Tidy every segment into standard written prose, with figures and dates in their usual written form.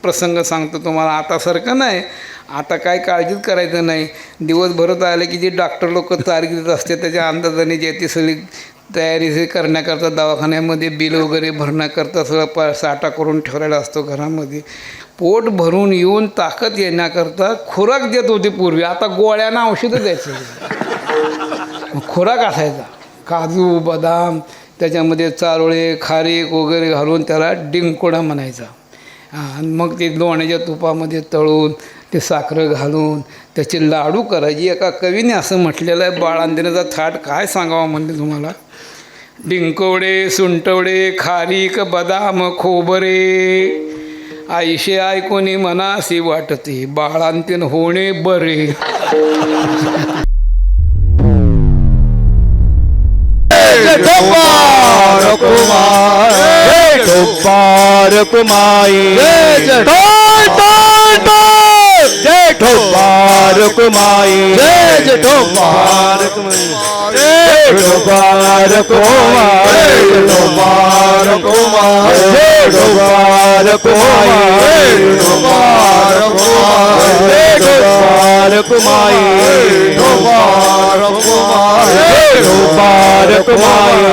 प्रसंग सांगतो तुम्हाला. आतासारखं नाही, आता काय काळजीच करायचं नाही. दिवसभरात आले की जे डॉक्टर लोक तारीख देत असते त्याच्या अंदाजाने जे ती सगळी तयारी करण्याकरता दवाखान्यामध्ये बिल वगैरे भरण्याकरता सगळं साठा करून ठेवलेला असतो घरामध्ये. पोट भरून येऊन ताकद येण्याकरता खुराक देत होते पूर्वी. आता गोळ्यांना औषधं द्यायचं. खुराक असायचा काजू बदाम, त्याच्यामध्ये चारोळे खारीक वगैरे घालून त्याला डिंकोडा म्हणायचा. आणि मग ते लोण्याच्या तुपामध्ये तळून ते साखर घालून त्याचे लाडू करायचे. एका कवीने असं म्हटलेलं आहे, बाळांदिनाचा थाट काय सांगावं म्हणते तुम्हाला. डिंकवडे सुंटवडे खारीक बदाम खोबरे, आईशे ऐकोनी मनासी वाटते, बाळांतीन होणे बरे. कुमाई जय ठोपार कुमाई जय ठोपार ठोपार कुमाई ठोपार कुमाई ठोपार कुमाई ठोपार कुमाई ठोपार कुमाई ठोपार कुमाई ठोपार कुमाई ठोपार कुमाई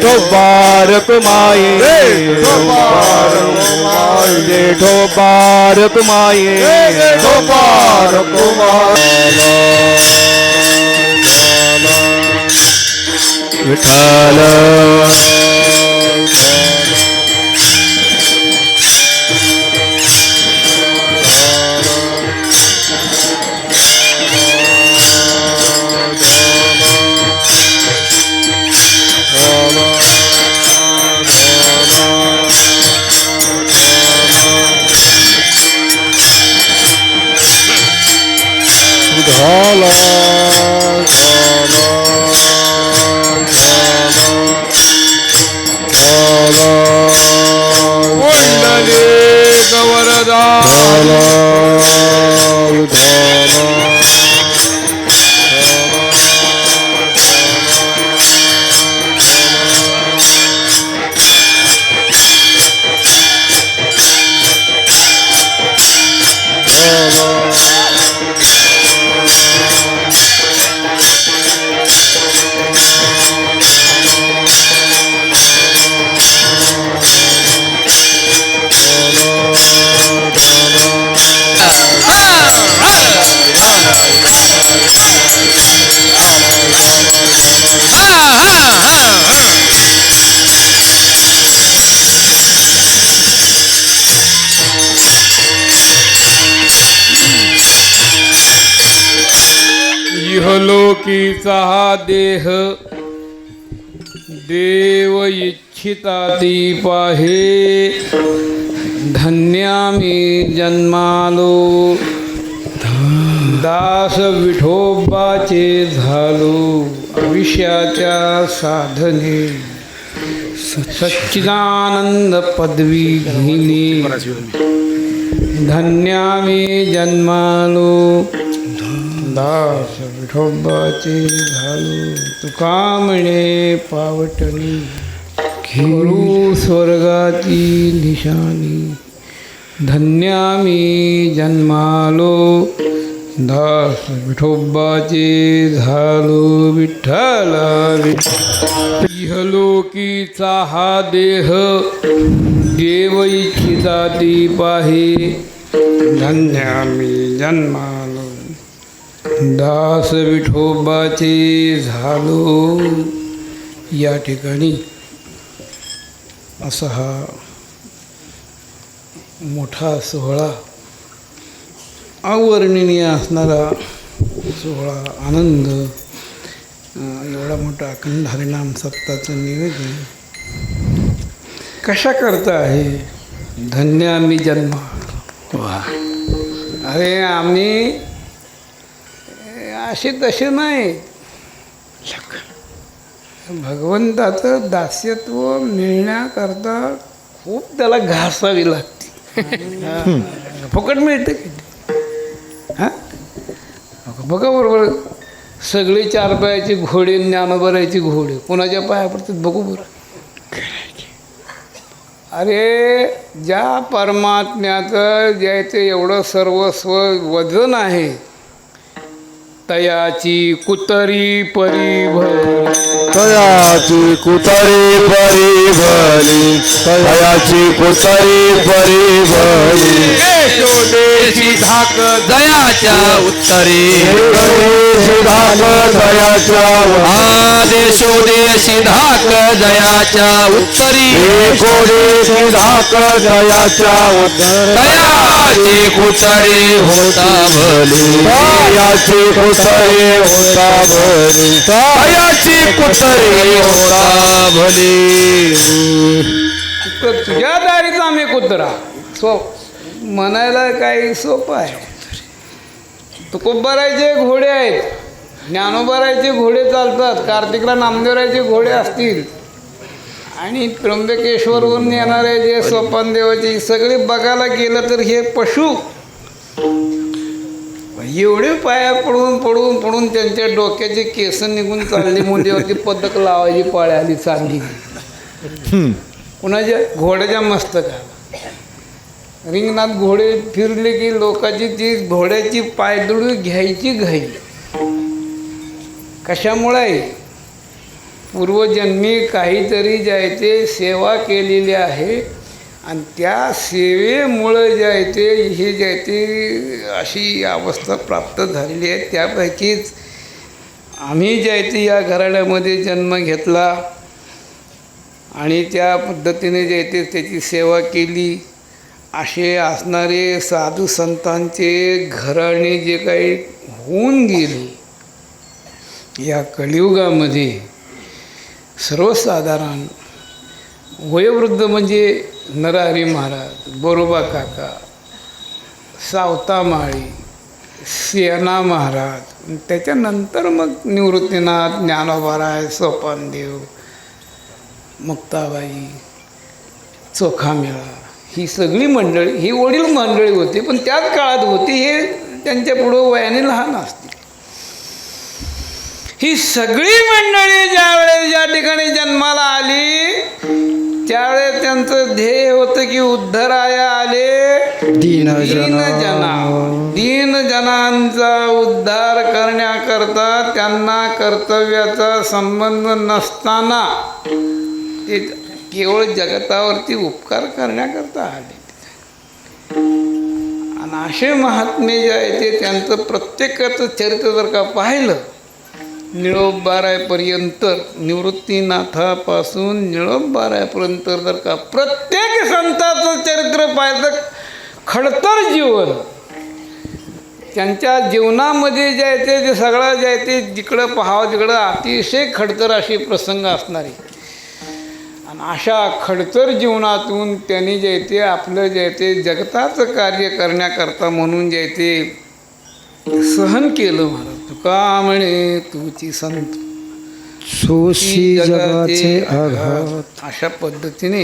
ठोपार कुमाई ठोपार कुमाई ठोपार कुमाई विठ्ठल इहलोकीचा हा देह देव इच्छिता ती पाहे, धन्यामी जन्मालो दास विठोबाचे झालो, आयुष्याच्या साधने सच्चिदानंद पदवी घेणे, धन्यामी जन्मालो दास विठोबाचे झालो, तुका म्हणे पावटणी घेऊ स्वर्गाची निशाणी, धन्यामी जन्मालो दास विठोबाचे झालो, विठ्ठल इहलोकीचा हा देह देव इच्छिता ती पाहे, धन्यामी जन्मालो दास विठोबाचे झालो. या ठिकाणी असा हा मोठा सोहळा, अवर्णनीय असणारा सोहळा, आनंद, एवढा मोठा अखंड हरिनाम सप्ताचं निवेदन कशा करता आहे. धन्य आम्ही जन्म. वा, अरे आम्ही असे तसे नाही. भगवंताचं दास्यत्व मिळण्याकरता खूप त्याला घासावी लागते. फुकट मिळते की हां बघा बरोबर. सगळे 4 पायाचे घोडे, ज्ञानोबरायचे घोडे कोणाच्या पाया पडतात बघू बरं. अरे ज्या परमात्म्याचं ज्याचं एवढं सर्वस्व वजन आहे, तयाची कुतरी परिभर, तयाची कुतरी परी भली, तयाची कुतरी परी भली. देशी धाक दयाच्या उत्तरी, देशी धाक दयाच्या देशो देशी धाक दयाच्या उत्तरी, देशी धाक दयाच्या दयाची कुतरी होता भली, तयाची कुतरी होता भली, तयाची कुतरी होता भली. तर तुझ्या दारीचा आम्ही कुत्रा म्हणायला काही सोपं आहे. तुकोबारायचे घोडे आहेत, ज्ञानोबारायचे घोडे चालतात, कार्तिकला नामदेवरायचे घोडे असतील, आणि त्र्यंबकेश्वरवरून येणारे जे सोपान देवाचे सगळे बघायला गेलं तर हे पशु एवढे पाया पडून पडून पडून त्यांच्या डोक्याचे केस निघून चालले, मुंडेवरती पदक लावायची पाळी आली चालली. कुणाच्या घोड्याच्या मस्तकाला रिंगणात घोडे फिरले की लोकांची ती घोड्याची पायदुळी घ्यायची घाई. कशामुळे? पूर्वजन्मी काहीतरी जे आहे ते सेवा केलेली आहे, आणि त्या सेवेमुळं जे आहे ते हे जे आहे ते अशी अवस्था प्राप्त झालेली आहे. त्यापैकीच आम्ही जे आहे ते या घराण्यामध्ये जन्म घेतला आणि त्या पद्धतीने जे आहे ते त्याची सेवा केली. असे असणारे साधू संतांचे घराणे जे काही होऊन गेले या कलियुगामध्ये, सर्वसाधारण वयोवृद्ध म्हणजे नरहरी महाराज, बोरोबा काका, सावता माळी, सेना महाराज, त्याच्यानंतर मग निवृत्तीनाथ, ज्ञानोबाराय, सोपानदेव, मुक्ताबाई, चोखामेळा, ही सगळी मंडळी, ही वडील मंडळी होती, पण त्याच काळात होती. हे त्यांच्या पुढं वयाने लहान असतील. ही सगळी मंडळी ज्यावेळेस ज्या ठिकाणी जन्माला आली त्यावेळेस त्यांचं ध्येय होतं की उद्धराया आले दीनजनांचा उद्धार करण्याकरता, त्यांना कर्तव्याचा संबंध नसताना ते केवळ जगतावरती उपकार करण्याकरता आले. आणि असे महात्मे जे आहे ते त्यांचं प्रत्येकाचं चरित्र जर का पाहिलं, निळोबारायपर्यंत, निवृत्तीनाथापासून निळोबारायपर्यंत जर का प्रत्येक संताचं चरित्र पाहिलं, खडतर जीवन त्यांच्या जीवनामध्ये जे आहे ते सगळं जे आहे ते जिकडं पाहावं तिकडं अतिशय खडतर असे प्रसंग असणारे. आणि अशा खडतर जीवनातून त्यांनी जे आहे ते आपलं जे आहे ते जगताचं कार्य करण्याकरता म्हणून जे आहे ते सहन केलं. महाराज तुका म्हणे तुची संत सोशी जगाचे आघात. अशा पद्धतीने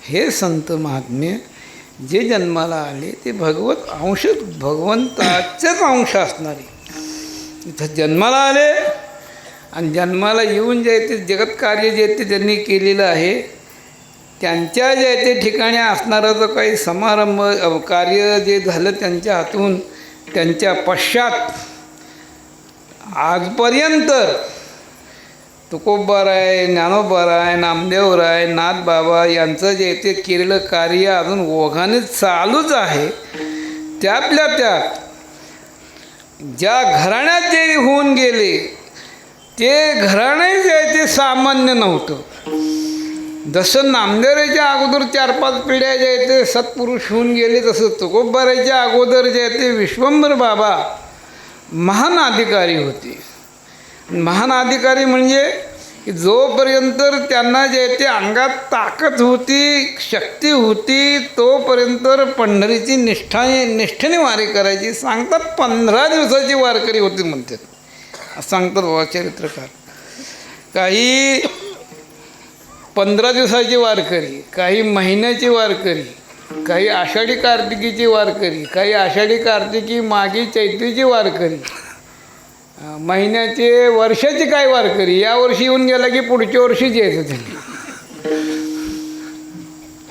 हे संत महात्मे जे जन्माला आले ते भगवंताचेच अंश असणारे इथं जन्माला आले, आणि जन्माला येऊन जे आहे ते जगत कार्य जे ते त्यांनी केलेलं आहे. त्यांच्या जे आहे ते ठिकाणी असणारं जो काही समारंभ कार्य जे झालं त्यांच्या हातून, त्यांच्या पश्चात आजपर्यंत तुकोबाराय, ज्ञानोबाराय, नामदेवराय, नाथबाबा यांचं जे ते केलेलं कार्य अजून ओघाने चालूच आहे. त्यातल्या त्यात ज्या घराण्यात जे होऊन गेले ते घराणे जे आहे ते सामान्य नव्हतं. जसं नामदेवरायच्या अगोदर 4-5 पिढ्या जे आहे ते सत्पुरुष होऊन गेले, तसं तुकोबारायच्या अगोदर जे आहे ते विश्वंभर बाबा महान अधिकारी होते. महान अधिकारी म्हणजे जोपर्यंत त्यांना जे आहे ते अंगात ताकद होती, शक्ती होती, तोपर्यंत पंढरीची निष्ठेने वारी करायची. सांगतात 15 दिवसाची वारकरी होती म्हणतात, सांगतात बाबा चरित्रकार. काही 15 दिवसाची वारकरी, काही महिन्याची वारकरी, काही आषाढी कार्तिकीची वारकरी, काही आषाढी कार्तिकी मागी चैत्रीची वारकरी, महिन्याचे, वर्षाची काय वारकरी. या वर्षी येऊन गेला की पुढच्या वर्षीच यायचं त्यांनी.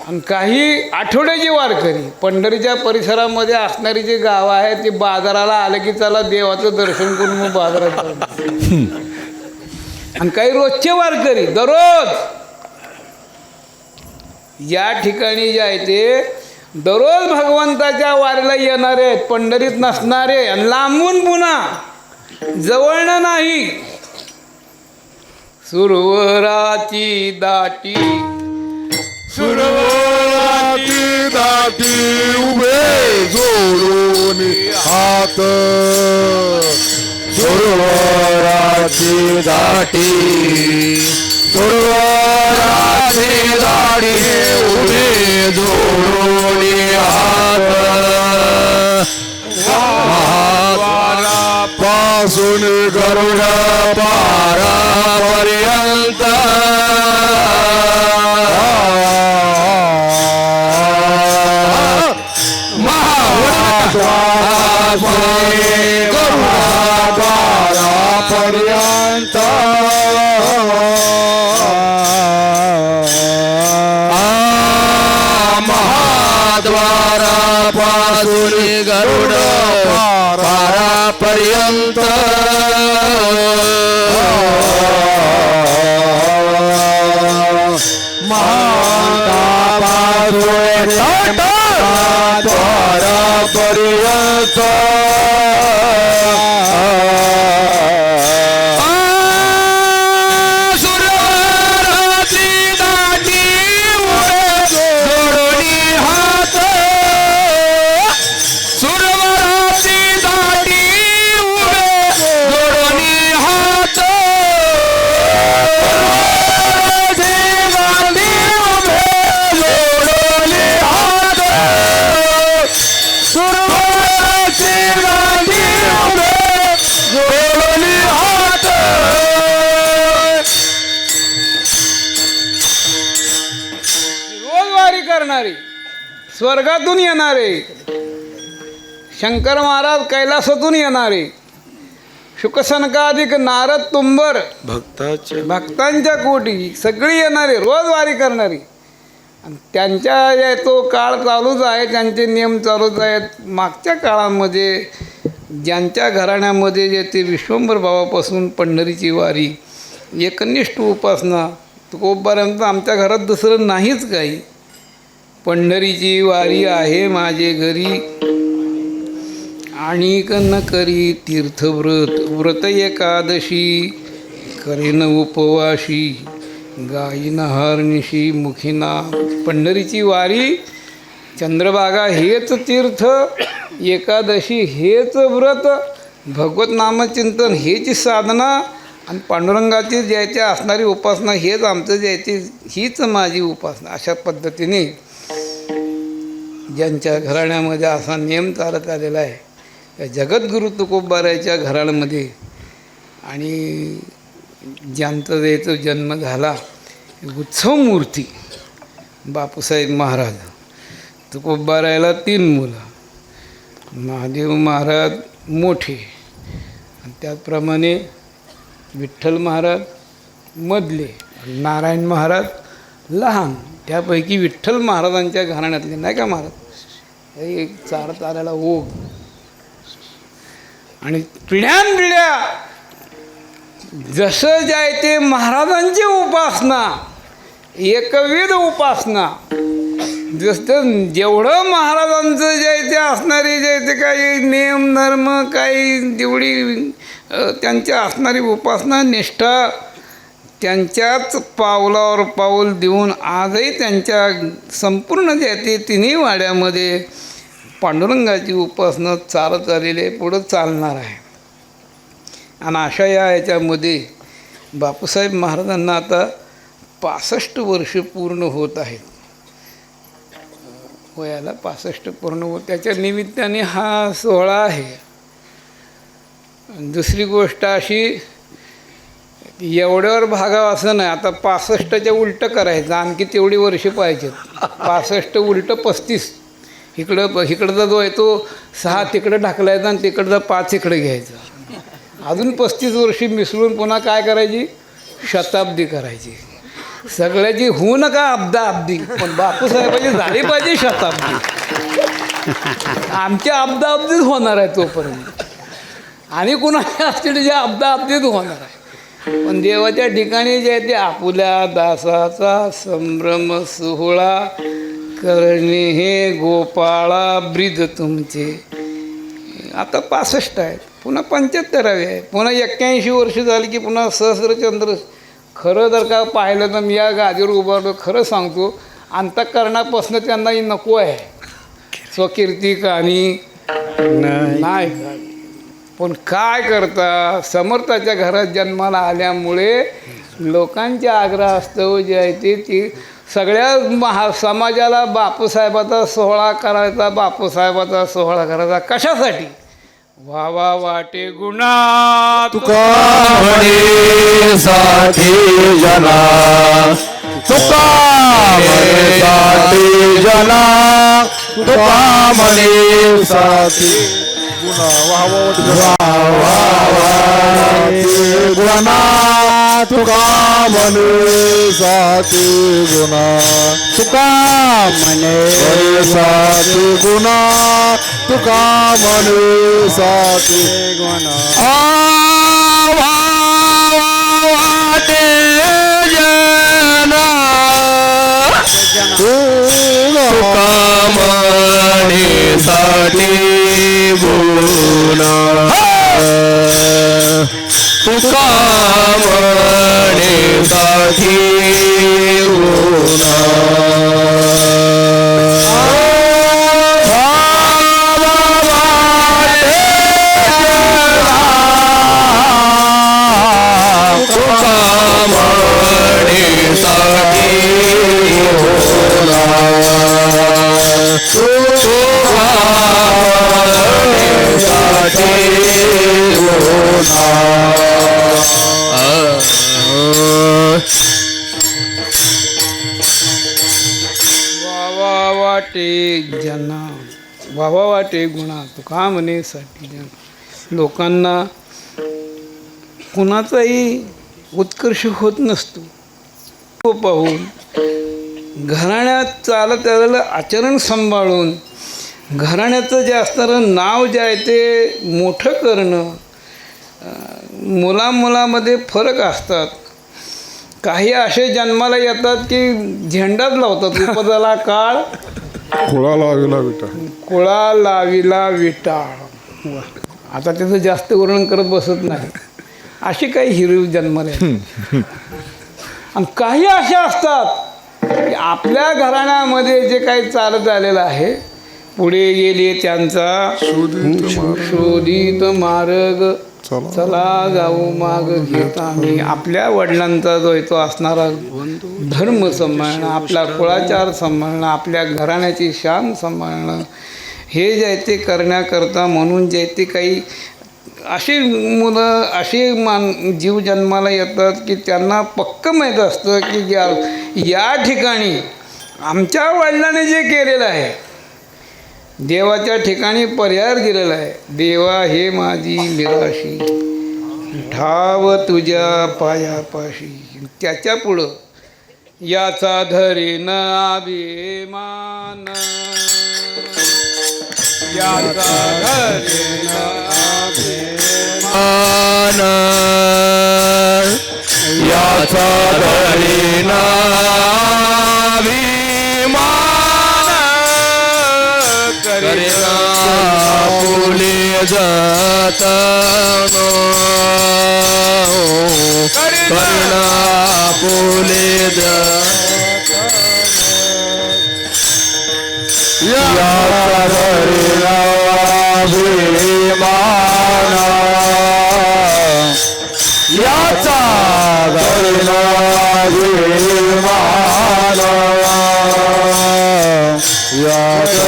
आणि काही आठवड्याची वारकरी पंढरीच्या परिसरामध्ये असणारी जी गावं आहेत ती बाजाराला आलं की त्याला देवाचं दर्शन करून मग बाजारात जातात. आणि काही रोजचे वारकरी दररोज या ठिकाणी जे आहे ते दररोज भगवंताच्या वारीला येणारे आहेत, पंढरीत नसणारे आणि लांबून पुन्हा जवळनं नाही. सुरवराची दाटी सुरवराची दाटी उभे जोडून हात सुरवराची दाटी सुरवराची दाटी उभे जोडून हात पासून गरुड पारापर्यंत पर्यंत महाद्वारापासून गरुड पारापर्यंत द्वारापर्यंत करणारे स्वर्गातून येणारे शंकर महाराज कैलासातून येणारे शुकसनकाधिक नारद तुंबर भक्तांच्या कोटी सगळी येणारे रोज वारी करणारी. आणि त्यांच्या जे तो काळ चालूच आहे, त्यांचे नियम चालूच आहेत. मागच्या काळामध्ये ज्यांच्या घराण्यामध्ये जे ते विश्वंभर भावापासून पंढरीची वारी एकनिष्ठ उपासना तुकोबापर्यंत आमच्या घरात दुसरं नाहीच काही. पंढरीची वारी आहे माझे घरी आणिक न करी तीर्थव्रत व्रत एकादशी करेन उपवाशी गायीन हरनिशी मुखीना. पंढरीची वारी चंद्रभागा हेच तीर्थ, एकादशी हेच व्रत, भगवत नामचिंतन हेची साधना आणि पांडुरंगाची ज्याची असणारी उपासना हेच आमचं ज्याची हीच माझी उपासना. अशा पद्धतीने ज्यांच्या घराण्यामध्ये असा नियम चालत आलेला आहे त्या जगद्गुरु तुकोबारायच्या घराण्यामध्ये आणि ज्यांचा ज्याचा जन्म झाला उत्सव मूर्ती बापूसाहेब महाराज. तुकोबारायला 3 मुलं, महादेव महाराज मोठे आणि त्याचप्रमाणे विठ्ठल महाराज मधले, नारायण महाराज लहान. त्यापैकी विठ्ठल महाराजांच्या घराण्यातले नाही का महाराज हे चालत आलेला ओघ आणि पिढ्यानपिढ्या जसं जे आहे ते महाराजांची उपासना एकविध उपासना. जसं जेवढं महाराजांचं जे आहे ते असणारी जे आहे ते काही नियम धर्म काही जेवढी त्यांच्या असणारी उपासना निष्ठा त्यांच्याच पावलावर पाऊल देऊन आजही त्यांच्या संपूर्ण जे आहे ते तिन्ही वाड्यामध्ये पांडुरंगाची उपासना चालत आलेली आहे, पुढं चालणार आहे. आणि अशा याच्यामध्ये बापूसाहेब महाराजांना आता 65 वर्ष पूर्ण होत आहेत. वयाला 65 पूर्ण होत त्याच्या निमित्ताने हा सोहळा आहे. दुसरी गोष्ट अशी एवढ्यावर भागावं असं नाही. आता 65च्या उलटं करायचं, आणखी तेवढी वर्ष पाहिजेत. 65 उलटं 35. इकडचा जो आहे तो 6 तिकडं ढकलायचा आणि तिकडचा 5 इकडे घ्यायचा. अजून 35 वर्षी मिसळून पुन्हा काय करायची शताब्दी करायची. सगळ्याची होऊ नका अब्दा अब्दी, पण बापूसाहेबाची झाली पाहिजे शताब्दी. आमच्या अब्दा अब्दीच होणार आहे तोपर्यंत, आणि कुणाच्या असतील जे अब्दा अब्दीच होणार आहे. पण देवाच्या ठिकाणी जे आहे ते आपुल्या दासाचा संभ्रम सोहळा करणे हे गोपाळा ब्रीद तुमचे. आता 65 आहेत, पुन्हा 75वे आहे, पुन्हा 81 वर्ष झाली की पुन्हा सहस्रचंद्र. खरं जर का पाहिलं तर मी या गादीवर उभारलो, खरं सांगतो अंतःकरणापासून त्यांनाही नको आहे स्वकीर्ती कहाणी नाही का. पण काय करता, समर्थाच्या घरात जन्माला आल्यामुळे लोकांचे आग्रहास्तव जे आहे ते सगळ्या समाजाला बापूसाहेबाचा सोहळा करायचा, बापूसाहेबाचा सोहळा करायचा कशासाठी? वावा वाटे गुणा तुका म्हणे साठी जना, तुका म्हणे साठी जना, तुका म्हणे साठी गुणा. गुणा तुका म्हणे साठी गुणा, तुका म्हणे साठी गुणा, तुका म्हणे साठी गुणा. वाटे जना तुका म्हणे साठी गुणा, तुका म्हणे साठी गुणा. वावा वाटे जना, वावा वाटे गुणा तुका म्हणे साठी जना. लोकांना कुणाचाही उत्कर्ष होत नसतो. तो पाहून घराण्यात चालत आलेलं आचरण सांभाळून घराण्याचं जे असणारं नाव जे आहे ते मोठं करणं. मुलामुलामध्ये फरक असतात. काही असे जन्माला येतात की झेंडाच लावतात, उपदाला काळ खुळा लाविला विटा, कुळा लाविला विटाळ. आता त्याचं जास्त वर्णन करत बसत नाही. अशी काही हिरो जन्माला येतात. आणि काही असे असतात की आपल्या घराण्यामध्ये जे काही चालत आलेलं आहे, पुढे गेले त्यांचा शोधित मार्ग, चला जाऊ माग घेत आम्ही. आपल्या वडिलांचा जो आहे तो असणारा धर्म सांभाळणं, आपला कुळाचार सांभाळणं, आपल्या घराण्याची शान सांभाळणं, हे जे आहे ते करण्याकरता म्हणून जे आहे ते काही अशी मुलं असे जीव जन्माला येतात की त्यांना पक्कं माहीत असतं की या ठिकाणी आमच्या वडिलांनी जे केलेलं आहे, देवाच्या ठिकाणी पर्याय दिलेला आहे. देवा हे माझी निराशी, ठाव तुझ्या पायापाशी. त्याच्या पुढं याचा धरेन अभिमान, याचा धरेन मान, याचा धरीना विमान, करीना फुले जतन, करीना फुले जतन, याचा धरीना अभिमान, याचा धरीना अभिमान, याचा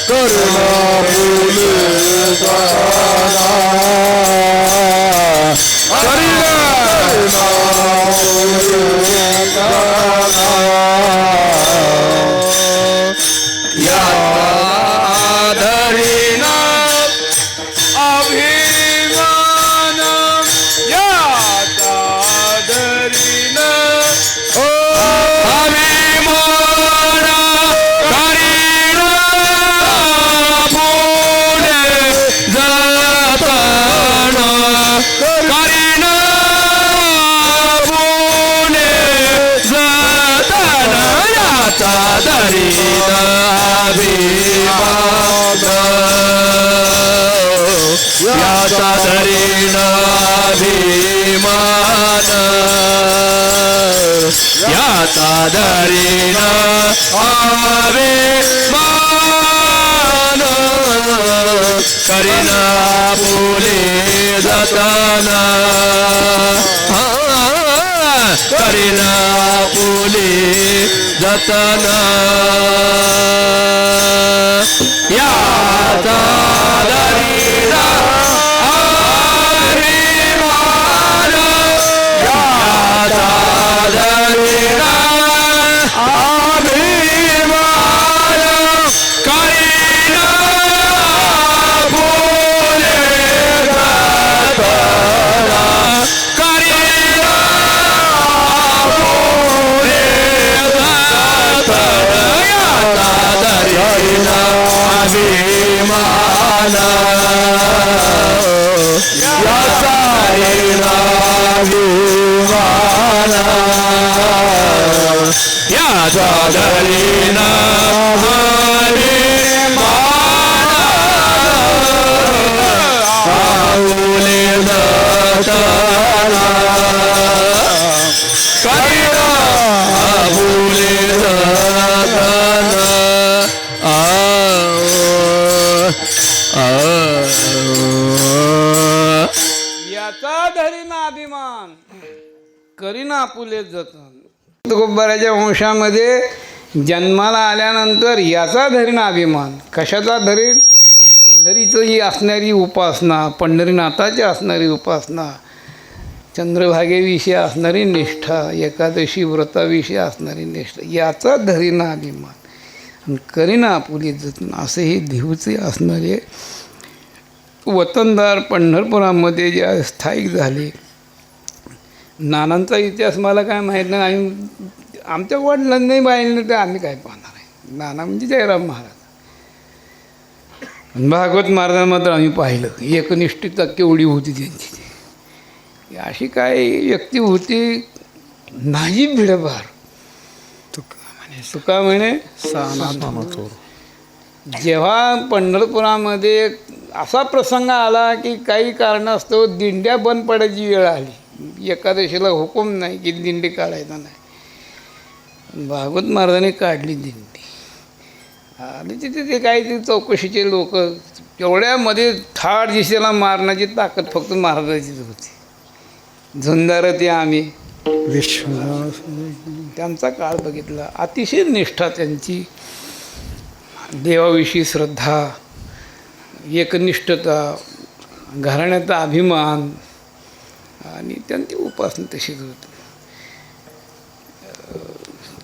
करुणा फुले याचा धरीन अभिमान याचा धरीन अभिमान याचा धरीन अभिमान करीना फुले जतना करीना फुले जतना याचा धरीन अभिमान याचा धरीन अभिमान करीना फुले जतना करीना फुले जतना याचा धरीन अभिमान याचा धरीन अभिमान याचा धरीन फुले जतना करीना फुले जतना याचा धरीना अभिमान करीना आपुले जतन. तुकोबाराच्या वंशामध्ये जन्माला आल्यानंतर याचा धरीना अभिमान. कशाचा धरीन? पंढरीचं ही असणारी उपासना, पंढरीनाथाची असणारी उपासना, चंद्रभागेविषयी असणारी निष्ठा, एकादशी व्रताविषयी असणारी निष्ठा, याचा धरीना अभिमान आणि करीना आपुले जतन. असे हे देवचे असणारे वतनदार पंढरपुरामध्ये जे स्थायिक झाले. नानांचा इतिहास मला काय माहीत नाही. आम्ही आमच्या वडिलांनाही पाहिलं तर आम्ही काय पाहणार आहे. नाना म्हणजे जयराम महाराज. भागवत महाराजांमात्र आम्ही पाहिलं. एकनिष्ठता केवढी होती त्यांची. अशी काय व्यक्ती होती नाही भिडभार. तुका म्हणे जेव्हा पंढरपुरामध्ये असा प्रसंग आला की काही कारणास्तव दिंड्या बंद पडायची वेळ आली. एकादशीला हुकूम नाही की दिंडी काढायचा नाही. भागवत महाराजांनी काढली दिंडी. आणि तिथे ते काहीतरी चौकशीचे लोक, तेवढ्यामध्ये थाट दिशेला मारण्याची ताकद फक्त महाराजाचीच होती. झुंजार ते आम्ही त्यांचा काळ बघितला. अतिशय निष्ठा त्यांची, देवाविषयी श्रद्धा, एकनिष्ठता, घराण्याचा अभिमान आणि त्यांची उपासना तशीच होती.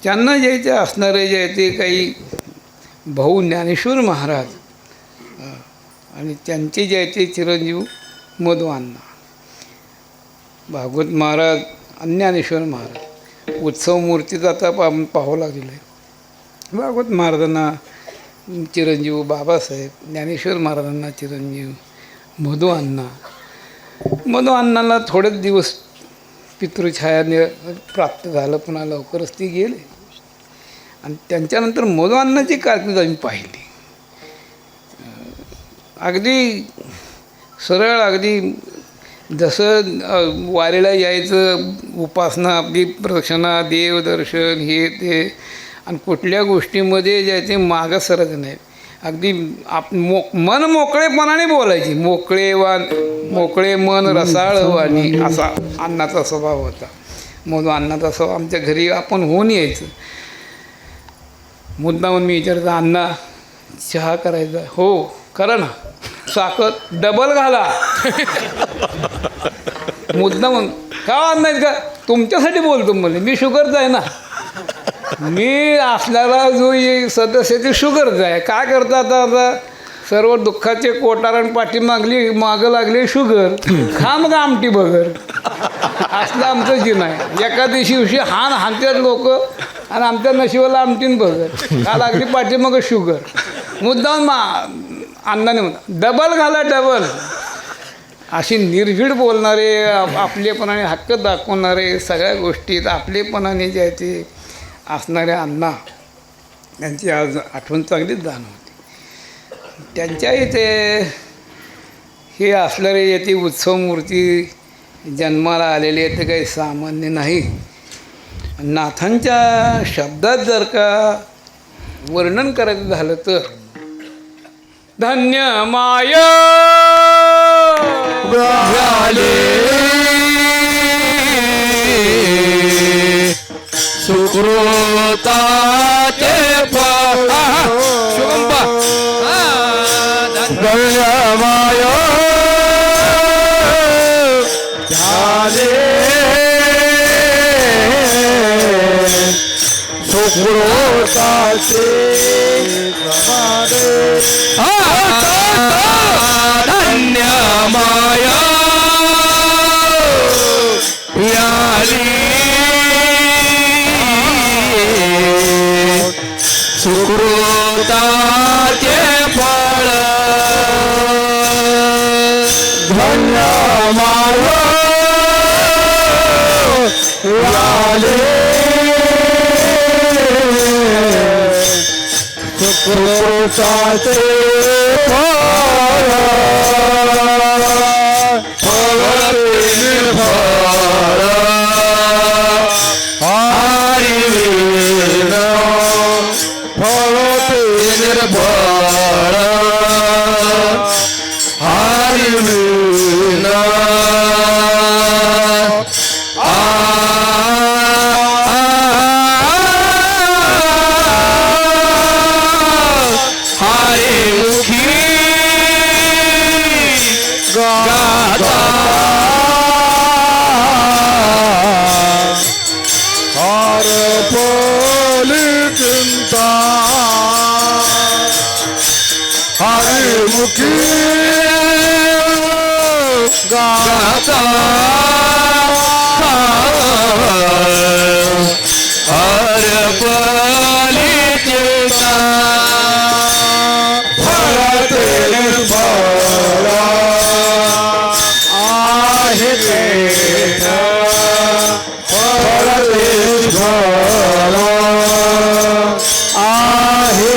त्यांना जे असणारे जे ते काही भाऊ ज्ञानेश्वर महाराज आणि त्यांचे जे ते चिरंजीव मधुअण्णा. भागवत महाराज आणि ज्ञानेश्वर महाराज उत्सव मूर्तीचा आता पाहावं लागलेलं आहे. भागवत महाराजांना चिरंजीव बाबासाहेब, ज्ञानेश्वर महाराजांना चिरंजीव मधुअण्णा. मधुअण्णाला थोडेच दिवस पितृछायाने प्राप्त झालं, पुन्हा लवकरच ती गेले. आणि त्यांच्यानंतर मधुअण्णाची कारकीर्द आम्ही पाहिली. अगदी सरळ, अगदी जसं वारीला यायचं, उपासना आपली, प्रदक्षिणा, देवदर्शन, हे ते, आणि कुठल्या गोष्टीमध्ये ज्याचे मागं सरत नाही. अगदी मन मोकळेपणाने बोलायची. मोकळे मन रसाळ वाणी, असा अण्णाचा स्वभाव होता. म्हणून अण्णाचा स्वभाव आमच्या घरी आपण होऊन यायचं. मुद्दामून मी विचारायचं, अण्णा चहा करायचा? हो करा ना. साखर डबल घाला. मुद्दामून का अण्णा का तुमच्यासाठी बोलतो म्हणजे मी शुगरचा आहे ना. मी असल्याला जो सदस्य ते शुगरचा आहे. काय करतात आता सर्व दुःखाचे कोटारण पाठी मागं लागली शुगर. खा मग आमटी बगर. असलं आमचं जीवन आहे. एका दिवशी हानतात लोक आणि आमच्या नशिबाला आमटीन बगर. का लागली पाठी मग शुगर. मुद्दाम अण्णाने म्हणा डबल घाला डबल. अशी निर्भीड बोलणारे, आपलेपणाने हक्क दाखवणारे, सगळ्या गोष्टीत आपलेपणाने जे आहे ते असणारे अण्णा त्यांची आज आठवण चांगलीच जाणवते. त्यांच्या इथे हे असणारे येथे उत्सव मूर्ती जन्माला आलेली आहे ते काही सामान्य नाही. नाथांच्या शब्दात जर का वर्णन करायचं झालं तर धन्य माय झाले सुकृताचे फळ शुभंबा गण्यमाय झाले सुकृताचे धन्य माया याली सुकृताचे फळ धन्य माया याली सुकृताचे फळ निर्फळ हरिवीर फळ निर्फळ हरिवीर हरिमुखी गाता हर पली चिंता फळते फळ आहे फळते फळ आहे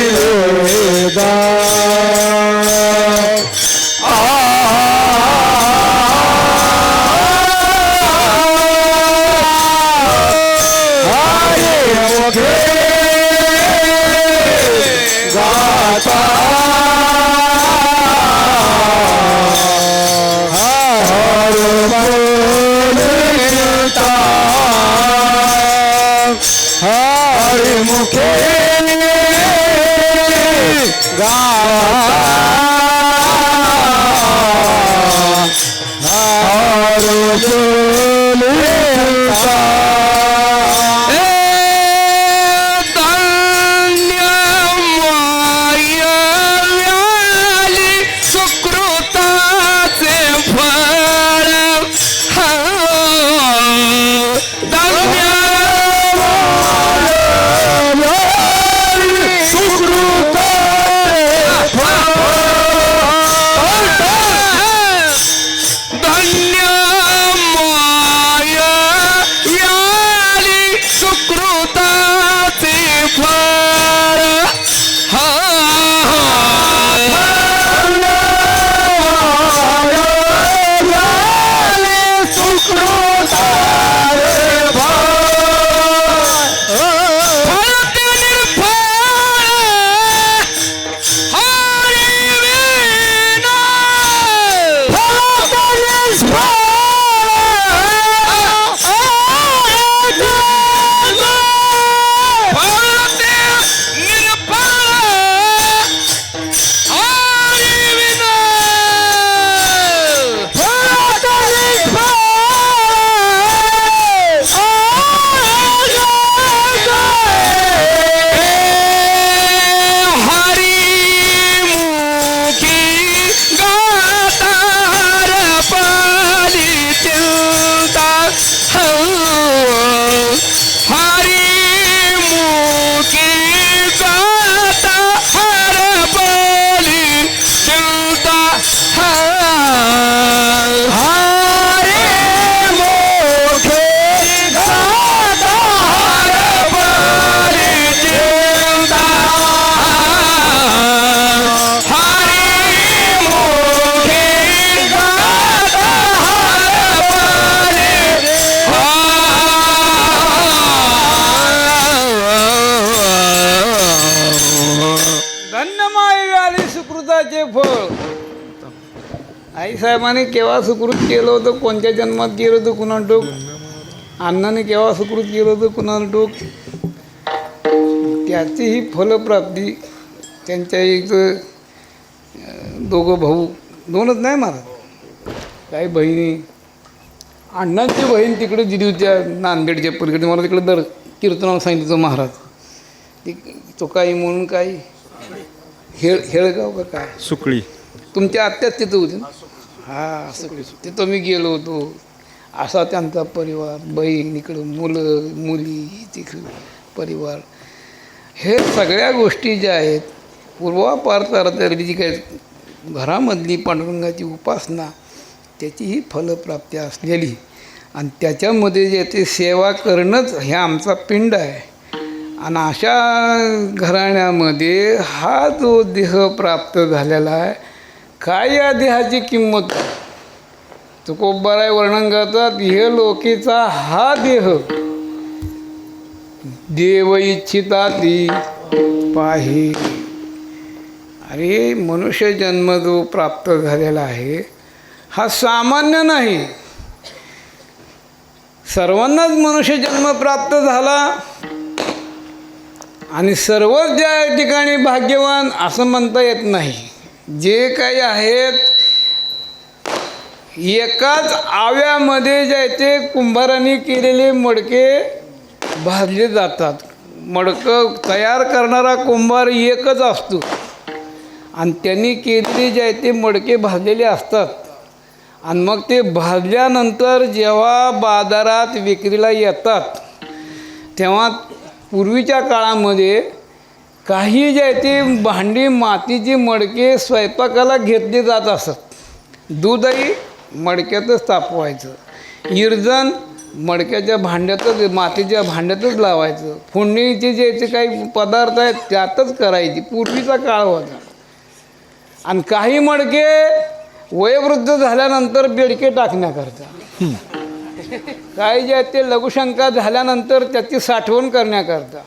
हरिमुखे सुकृताचे फळ आईसाहेबांनी केव्हा सुकृत केलं होतं, कोणत्या जन्मात केलं होतं कुणाला ठाऊक, अण्णाने केव्हा सुकृत केलं होतं कुणाला ठाऊक. त्याची ही फलप्राप्ती त्यांच्या एक दोघं भाऊ, दोनच नाही महाराज, काही बहिणी. अण्णांची बहीण तिकडे दिली होत्या नांदेडच्या पलीकडे, मला तिकडे दर कीर्तनाला सांगितलं होतं महाराज. ती चोकाई म्हणून काही हेळगाव का काय, सुकळी. तुमच्या आत्याच तिथं होती ना. हां, सगळी तिथं मी गेलो होतो. असा त्यांचा परिवार, बहीण इकडं, मुलं मुली तिकडं परिवार. हे सगळ्या गोष्टी ज्या आहेत पूर्वापार जी काय घरामधली पांडुरंगाची उपासना, त्याची ही फलप्राप्ती असलेली, आणि त्याच्यामध्ये जे ते सेवा करणंच हे आमचा पिंड आहे. आणि अशा घराण्यामध्ये हा जो देह प्राप्त झालेला आहे, काय या देहाची किंमत. तुकोबाराय वर्णन करतात, इह लोकीचा हा देह देव इच्छिता ती पाहे. अरे मनुष्य जन्म जो प्राप्त झालेला आहे हा सामान्य नाही. सर्वांनाच मनुष्य जन्म प्राप्त झाला, आणि सर्वच ज्या ठिकाणी भाग्यवान असं म्हणता येत नाही. जे काही आहेत एकाच आव्यामध्ये ज्याचे कुंभारांनी केलेले मडके भाजले जातात. मडकं तयार करणारा कुंभार एकच असतो, आणि त्यांनी केलेले जे ते मडके भाजलेले असतात. आणि मग ते भाजल्यानंतर जेव्हा बाजारात विक्रीला येतात, तेव्हा पूर्वीच्या काळामध्ये काही जे ते भांडी मातीची मडके स्वयंपाकाला घेतली जात असत. दूधही मडक्यातच तापवायचं, इरजण मडक्याच्या भांड्यातच, मातीच्या भांड्यातच लावायचं, फोडणीचे जे ते काही पदार्थ आहेत त्यातच करायची, पूर्वीचा काळ होता. आणि काही मडके वयोवृद्ध झाल्यानंतर बेडके टाकण्याकरता, काही जे आहेत ते लघुशंका झाल्यानंतर त्याची साठवण करण्याकरता,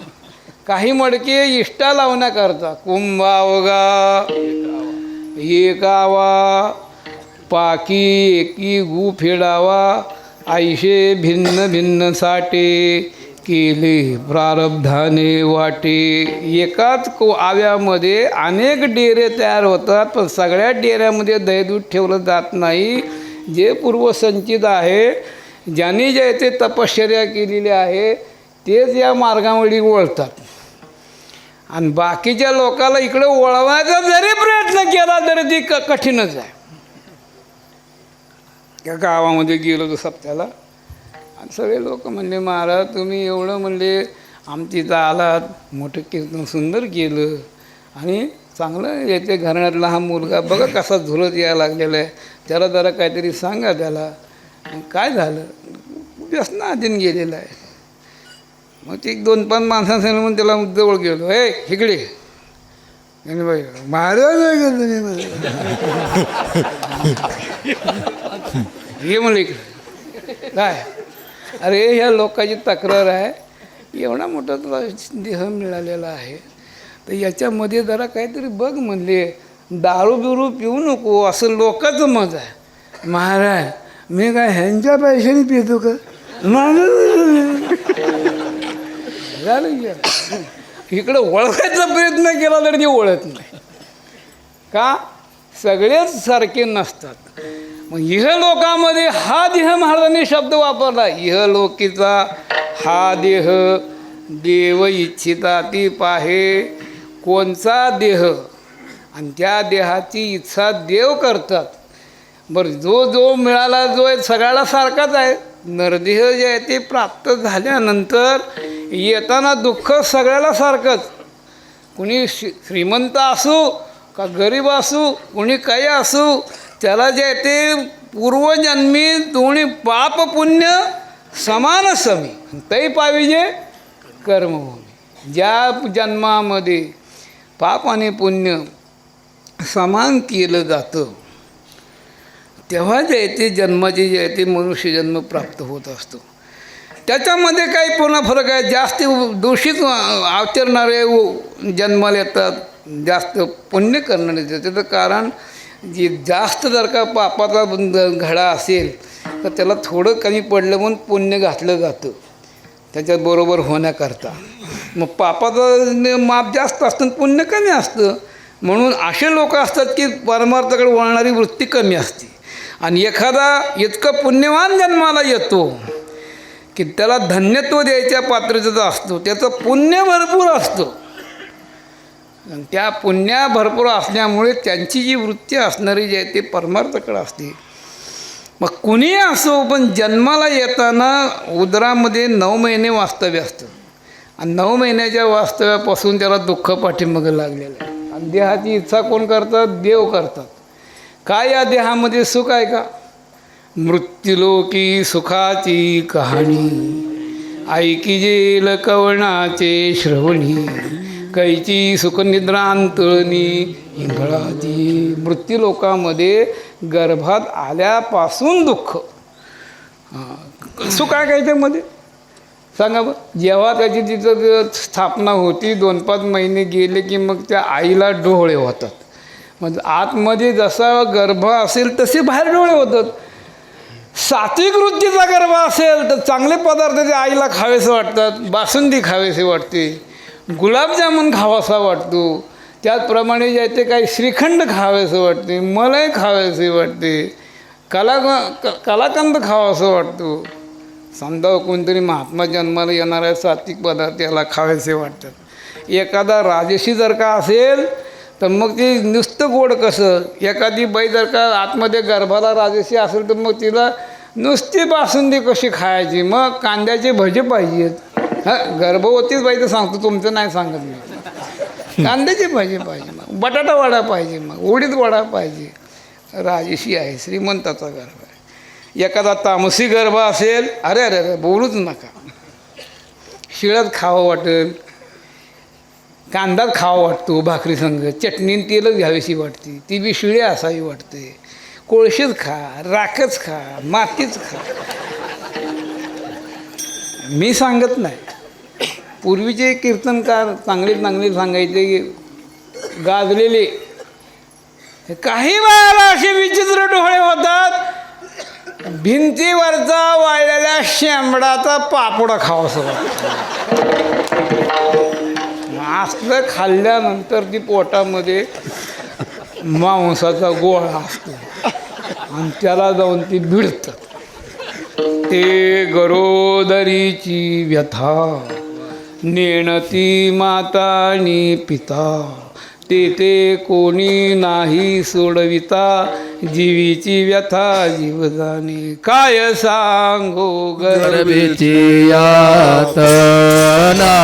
काही मडके इष्टा लावण्याकरता, कुंभावगा एकावा पाकी एकी गु फेडावा, आयशे भिन्न भिन्न साठे केले प्रारब्धाने वाटे. एकाच आव्यामध्ये अनेक डेरे तयार होतात, पण सगळ्या डेऱ्यामध्ये दहीदूध ठेवलं जात नाही. जे पूर्वसंचित आहे, ज्यांनी जे ते तपश्चर्या केलेली आहे तेच या मार्गावळी वळतात. आणि बाकीच्या लोकाला इकडे वळवायचा जरी प्रयत्न केला तरी ती कठीणच आहे. त्या गावामध्ये गेलो तो सप्त्याला, आणि सगळे लोक म्हणले, महाराज तुम्ही एवढं म्हणले आमची इथं आलात, मोठं कीर्तन सुंदर केलं, आणि चांगलं येते घराण्यातला हा मुलगा बघा कसा झुलत यायला लागलेला आहे, त्याला जरा काहीतरी सांगा त्याला. काय झालं, व्यसनाधीन गेलेला आहे. मग ते 2-5 माणसांसमोर म्हणून त्याला जवळ गेलो, हे इकडे. महाराज हे म्हणलं इकडे काय. अरे ह्या लोकांची तक्रार आहे, एवढा मोठा तुला देह मिळालेला आहे, तर याच्यामध्ये जरा काहीतरी बघ म्हणले, दारू बिरू पिऊ नको असं लोकांचं मत आहे. महाराज मी काय ह्यांच्या पैशाने पितो का, झालं इकडं ओळखायचा प्रयत्न केला तरी ते ओळखत नाही. का, सगळेच सारखे नसतात. मग इहलोकामध्ये हा देह महाराजांनी शब्द वापरला, इहलोकीचा हा देह देव इच्छिता ती पाहे. कोणचा देह, आणि त्या देहाची इच्छा देव करतात. बरं, जो मिळाला जो आहे सगळ्याला सारखाच आहे. नरदेह जे आहे ते प्राप्त झाल्यानंतर येताना दुःख सगळ्याला सारखंच. कुणी श्रीमंत असू का गरीब असू, कुणी काही असू, त्याला जे आहे ते पूर्वजन्मी दोन्ही पाप पुण्य समान समी तै पाविजे कर्मभूमी. ज्या जन्मामध्ये पाप आणि पुण्य समान केलं जातं तेव्हा जे आहे ते जन्माचे जे आहे ते मनुष्यजन्म प्राप्त होत असतो. त्याच्यामध्ये काही पुन्हा फरक आहे. जास्त दूषित आचरणारे जन्माला येतात, जास्त पुण्य करणारे त्याचं कारण जे जास्त जर का पापाचा घडा असेल तर त्याला थोडं कमी पडलं म्हणून पुण्य घातलं जातं त्याच्याबरोबर होण्याकरता. मग पापाचं माप जास्त असतं आणि पुण्य कमी असतं. म्हणून असे लोक असतात की परमार्थाकडे वळणारी वृत्ती कमी असते. आणि एखादा इतकं पुण्यवान जन्माला येतो की त्याला धन्यत्व द्यायच्या पात्रतेचा असतो, त्याचं पुण्य भरपूर असतं. आणि त्या पुण्या भरपूर असल्यामुळे त्यांची जी वृत्ती असणारी जी आहे ते परमार्थाकडे असते. मग कुणी असो, पण जन्माला येताना उदरामध्ये 9 महिने वास्तव्य असतं आणि 9 महिन्याच्या वास्तव्यापासून त्याला दुःख पाठीमागं लागलेलं आहे. आणि देहाची इच्छा कोण करतात? देव करतात. काय या देहामध्ये सुख आहे का? मृत्युलोकी सुखाची कहाणी ऐकी जेल कवणाचे श्रवणी कैची सुखनिद्रा अंतळणी इंगळाची. मृत्यूलोकामध्ये गर्भात आल्यापासून दुःख. सुख आहे का त्यामध्ये? सांगा बरं. जेव्हा त्याची तिथं स्थापना होती 2-5 महिने गेले की मग त्या आईला डोळे होतात. म्हणजे आतमध्ये जसा गर्भ असेल तसे बाहेर डोळे होतात. सात्विक वृत्तीचा गर्भ असेल तर चांगले पदार्थ त्या आईला खावेसे वाटतात. बासुंदी खावेसे वाटते, गुलाबजामुन खावासा वाटतो. त्याचप्रमाणे जे ते काही श्रीखंड खावेसे वाटते, मलाई खावेसे वाटते, कलाकंद खावासा वाटतो. समजा कोणतरी महात्मा जन्माला येणार आहे, सात्विक पदार्थ याला खावेसे वाटतात. एखादा राजशी जर का असेल तर मग ती नुसतं गोड कसं. एखादी बाई जर का आतमध्ये गर्भाला राजशी असेल तर मग तिला नुसती बासुंदी कशी खायची. मग कांद्याचे भजे पाहिजेत. हां, गर्भवतीच बाई तर सांगतो, तुमचं नाही सांगत मी. कांद्याचे भजे पाहिजे, मग बटाटा वडा पाहिजे, मग उडीद वडा पाहिजे. राजशी आहे, श्रीमंताचा गर्भ आहे. एखादा तामसी गर्भ असेल, अरे अरे अरे बोलूच नका. शिळत खावं वाटेल, कांदाच खावा वाटतो, भाकरी संग चटणी तेलच घ्यावीशी वाटते, ती बी शिळे असावी वाटते. कोळशीच खा, राखच खा, मातीच खा. मी सांगत नाही. पूर्वीचे कीर्तनकार चांगले चांगले सांगायचे की गाजलेले. काही वेळाला असे विचित्र डोळे होतात, भिंतीवरचा वाळलेल्या शेंबडाचा पापडा खावासा वाटतो. असलं खाल्ल्यानंतर ती पोटामध्ये मांसाचा गोळा असतो आणि त्याला जाऊन ती भिडतं. ते गरोदरीची व्यथा नेणती माता आणि पिता, ते कोणी नाही सोडविता, जीवीची व्यथा जीवदानी. काय सांगो गर्भीची यातना,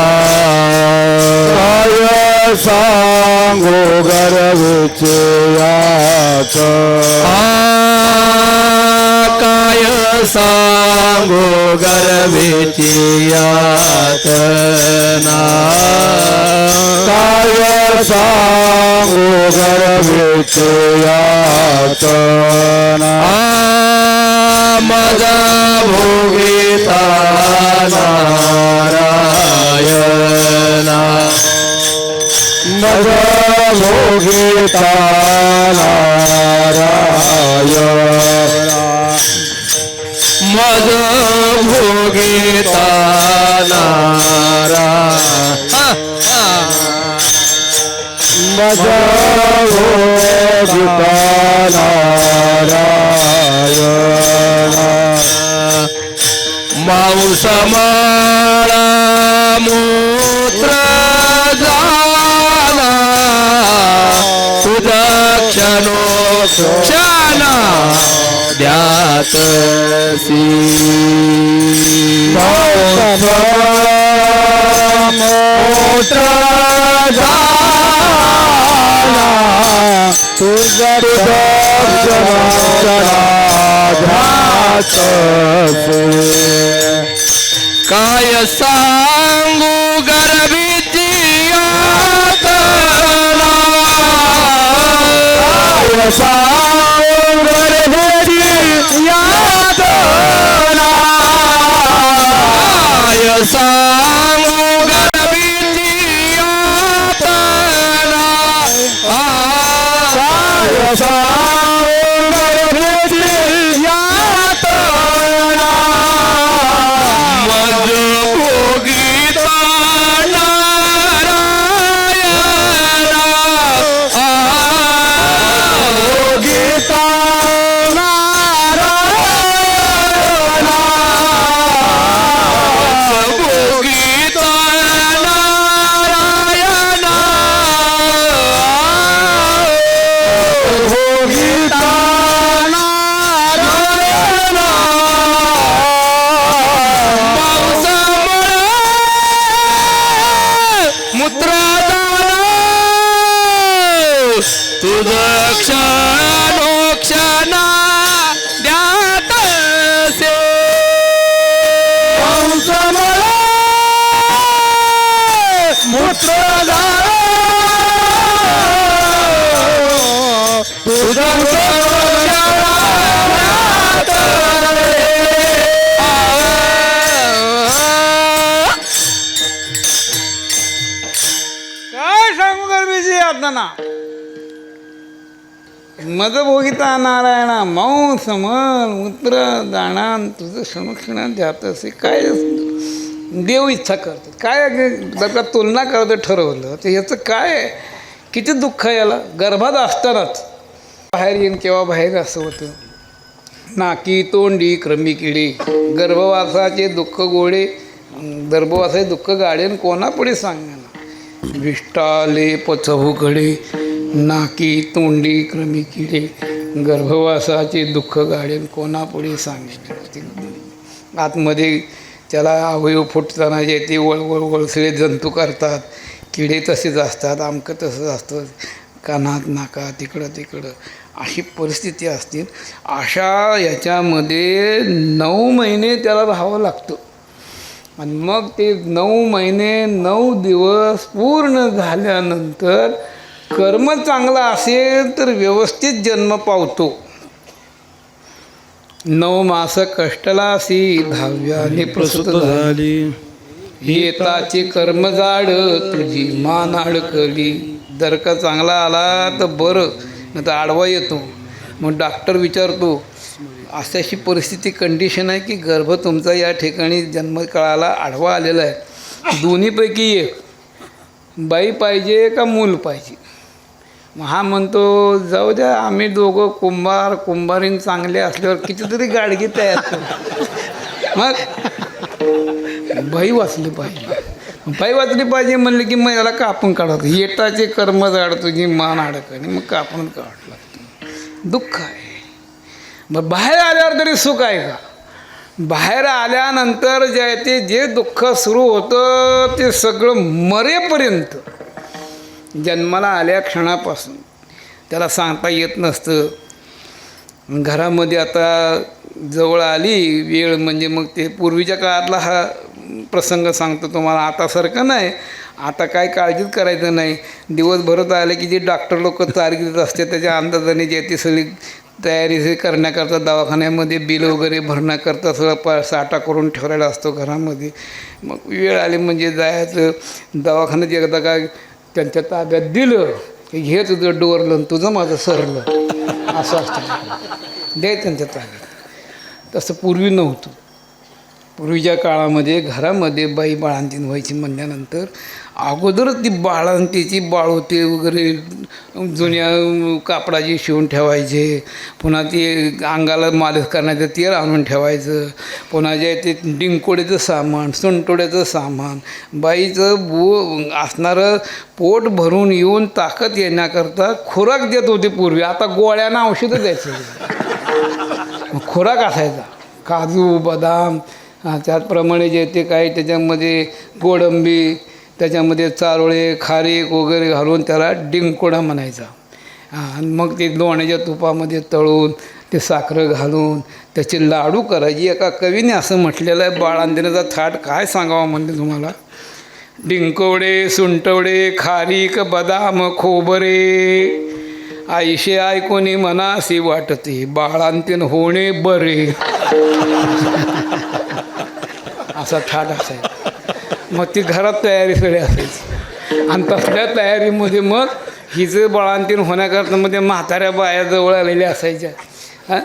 काय सांगो गर्भीची यातना, काय सांगो गर्भीची यातना, काय सांगो गर्भीची यातना, माझा भोगिता नारायणा, मज भोगिता नारायणा, मज भोगिता नारायणा, मज भोगिता नारायणा, मांस माळा मूत्र जाना, तुझा क्षणो क्षणा द्यातसी. मोठ झाला तुझा काय सांगू गर्भीची यातना, काय सांगू गर्भीची यातना, काय सांगू गर्भीची यातना, काय सांगू तुझं क्षणोक्षणा द्यात से मूत्र काय सांगू गरबीची यातना मद भोगिता नारायणा मौ समल मूत्र दाणान तुझं क्षणोक्षणात जात असे काय देव इच्छा करतो काय जर का तुलना करतं ठरवलं तर याचं काय आहे? किती दुःख आहे याला गर्भात असतानाच बाहेर येईन केव्हा बाहेर असं होतं नाकी तोंडी क्रमी किडी गर्भवासाचे दुःख गोळे गर्भवासाचे दुःख गाडेन कोणापुढे सांगणार विष्टाले पचहुकडे नाकी तोंडी क्रमी किडे गर्भवासाचे दुःख गाडेन कोणापुढे सांगेन आतमध्ये त्याला अवयव फुटताना जे ते वळसळे जंतू करतात किडे तसेच असतात आमकं तसंच असतं कानात नाका तिकडं अशी परिस्थिती असते अशा याच्यामध्ये 9 महिने त्याला राहावं लागतं आणि मग ते 9 महिने 9 दिवस पूर्ण झाल्यानंतर कर्म चांगला असेल तर व्यवस्थित जन्म पावतो 9 मास कष्टला असी 10व्याने प्रसूत झाली येताचे कर्म जाड तुझी मान अडकली जर का चांगला आला तर बरं नाही तर आडवा येतो मग डॉक्टर विचारतो अशी परिस्थिती कंडिशन आहे की गर्भ तुमचा या ठिकाणी जन्मकाळाला आडवा आलेला आहे दोन्हीपैकी एक बाई पाहिजे का मूल पाहिजे मग हा म्हणतो जाऊ द्या आम्ही दोघं कुंभारीन चांगले असल्यावर कितीतरी गाडगी तयार करू मग बाई वाचली पाहिजे म्हणले की मग याला कापून काढतो येटाचे कर्म जाड तुझी मान अडकणी मग कापून काढ लागतो दुःख आहे मग बाहेर आल्यावर तरी सुख आहे का बाहेर आल्यानंतर जे दुःख सुरू होतं ते सगळं मरेपर्यंत जन्माला आल्या क्षणापासून त्याला सांगता येत नसतं घरामध्ये आता जवळ आली वेळ म्हणजे मग ते पूर्वीच्या काळातला हा प्रसंग सांगतो तुम्हाला आतासारखं नाही आता काय काळजीच करायचं नाही दिवसभरात आले की जे डॉक्टर लोक तारीख असते त्याच्या अंदाजाने जे ती सगळी तयारी करण्याकरता दवाखान्यामध्ये बिल वगैरे भरण्याकरता सगळं साठा करून ठेवलेला असतो घरामध्ये मग वेळ आली म्हणजे जायचं दवाखान्यात एकदा काय त्यांच्या ताब्यात दिलं की घे तुझं डोरलं तुझं माझं सरलं असं असतं दे त्यांच्या ताब्यात तसं पूर्वी नव्हतं पूर्वीच्या काळामध्ये घरामध्ये बाई बाळंतीण व्हायची म्हणल्यानंतर अगोदरच ती बाळंतीची बाळोते वगैरे जुन्या कापडाची शिवून ठेवायचे पुन्हा ती अंगाला मालिश करण्याचं तेल आणून ठेवायचं पुन्हा जे ते डिंकोड्याचं सामान सुंटोड्याचं सामान बाईचं असणारं पोट भरून येऊन ताकद येण्याकरता खुराक देत होते पूर्वी आता गोळ्यांना औषधं द्यायचं खुराक असायचा काजू बदाम त्याचप्रमाणे जे ते काही त्याच्यामध्ये गोडंबी त्याच्यामध्ये चारोळे खारीक वगैरे घालून त्याला डिंकोडा म्हणायचा आणि मग ते लोण्याच्या तुपामध्ये तळून ते साखर घालून त्याचे लाडू करायचे एका कवीने असं म्हटलेलं आहे बाळांतिणीचा थाट काय सांगावा म्हणते तुम्हाला डिंकोडे सुंटवडे खारीक बदाम खोबरे आईशे ऐकोनी मनासी वाटते बाळांतीण होणे बरे असा थाट असायचा मग ती घरात तयारी सगळी असायची आणि तसल्या तयारीमध्ये मग हिचं बाळंतीण होण्याकरता मध्ये म्हाताऱ्या बाया जवळ आलेल्या असायच्या हां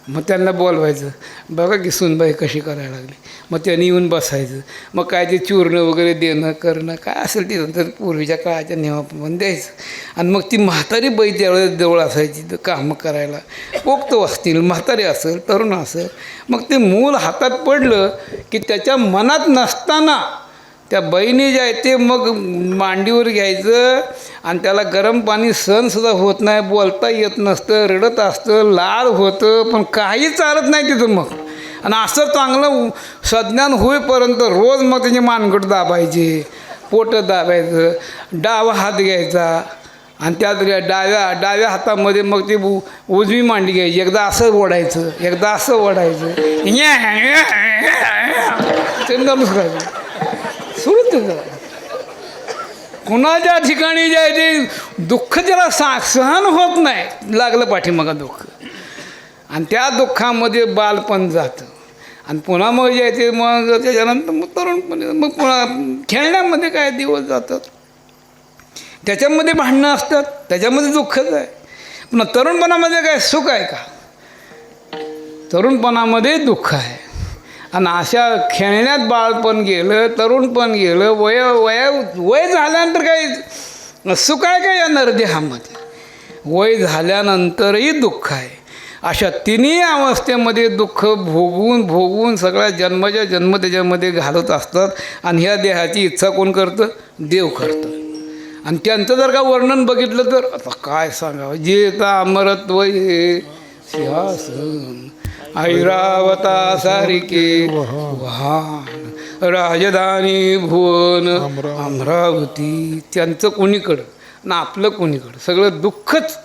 मग त्यांना बोलवायचं बघा की सुनबाई कशी करायला लागली मग त्यांनी येऊन बसायचं मग काय ते चूर्ण वगैरे देणं करणं काय असेल ते नंतर पूर्वीच्या काळाच्या नियमाप्रमाणे द्यायचं आणि मग ती म्हातारी बाई त्यावेळेस जवळ असायची तर कामं करायला पोक्त असतील म्हातारी असेल तरुण असेल मग ते मूल हातात पडलं की त्याच्या मनात नसताना त्या बहिणी जे आहे ते मग मांडीवर घ्यायचं आणि त्याला गरम पाणी सहनसुद्धा होत नाही बोलता येत नसतं रडत असतं लाड होतं पण काही चालत नाही तिथं मग आणि असं चांगलं संज्ञान होईपर्यंत रोज मग त्याचे मानगट दाबायचे पोटं दाबायचं डावा हात घ्यायचा आणि त्यात डाव्या हातामध्ये मग ते उजवी मांडी घ्यायची, एकदा असं ओढायचं, एकदा असं ओढायचं, ते नमस्कार सुरूच त्याचं. कुणाच्या ठिकाणी जे आहे ते दुःख ज्याला सहन होत नाही, लागलं पाठीमागं दुःख, आणि त्या दुःखामध्ये बालपण जातं. आणि पुन्हा मग जे आहे ते मग त्याच्यानंतर मग तरुणपणे मग पुन्हा खेळण्यामध्ये काय दिवस जातात, त्याच्यामध्ये भांडणं असतात, त्याच्यामध्ये दुःखच आहे. पुन्हा तरुणपणामध्ये काय सुख आहे का? तरुणपणामध्ये दुःख आहे. आणि अशा खेळण्यात बाळपण गेलं, तरुणपण गेलं, वय झाल्यानंतर काही सुख आहे का या नरदेहामध्ये? वय झाल्यानंतरही दुःख आहे. अशा तिन्ही अवस्थेमध्ये दुःख भोगून सगळ्या जन्माच्या जन्म त्याच्यामध्ये घालत असतात. आणि ह्या देहाची इच्छा कोण करतं? देव करतं. आणि त्यांचं जर का वर्णन बघितलं तर आता काय सांगावं, जेता अमरत्व हे सिंहासन ऐरावता सारिके वाहन राजधानी भुवन अमरावती. त्यांचं कोणीकडं ना आपलं कोणीकडं, सगळं दुःखच.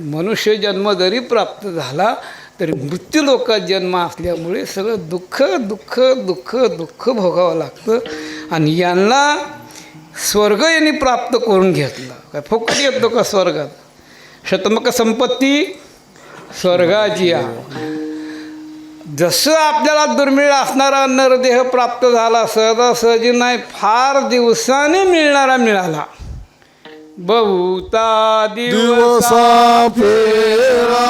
मनुष्य जन्म जरी प्राप्त झाला तरी मृत्यू लोकात जन्म असल्यामुळे सगळं दुःख दुःख दुःख दुःख भोगावं लागतं. आणि यांना स्वर्ग यांनी प्राप्त करून घेतला. काय फुकट येतो का स्वर्गात? शतमक संपत्ती स्वर्गाची आहे. जसं आपल्याला दुर्मिळ असणारा नरदेह प्राप्त झाला, सहजासहजी नाही, फार दिवसाने मिळणारा मिळाला. बहुता दिवसा फेरा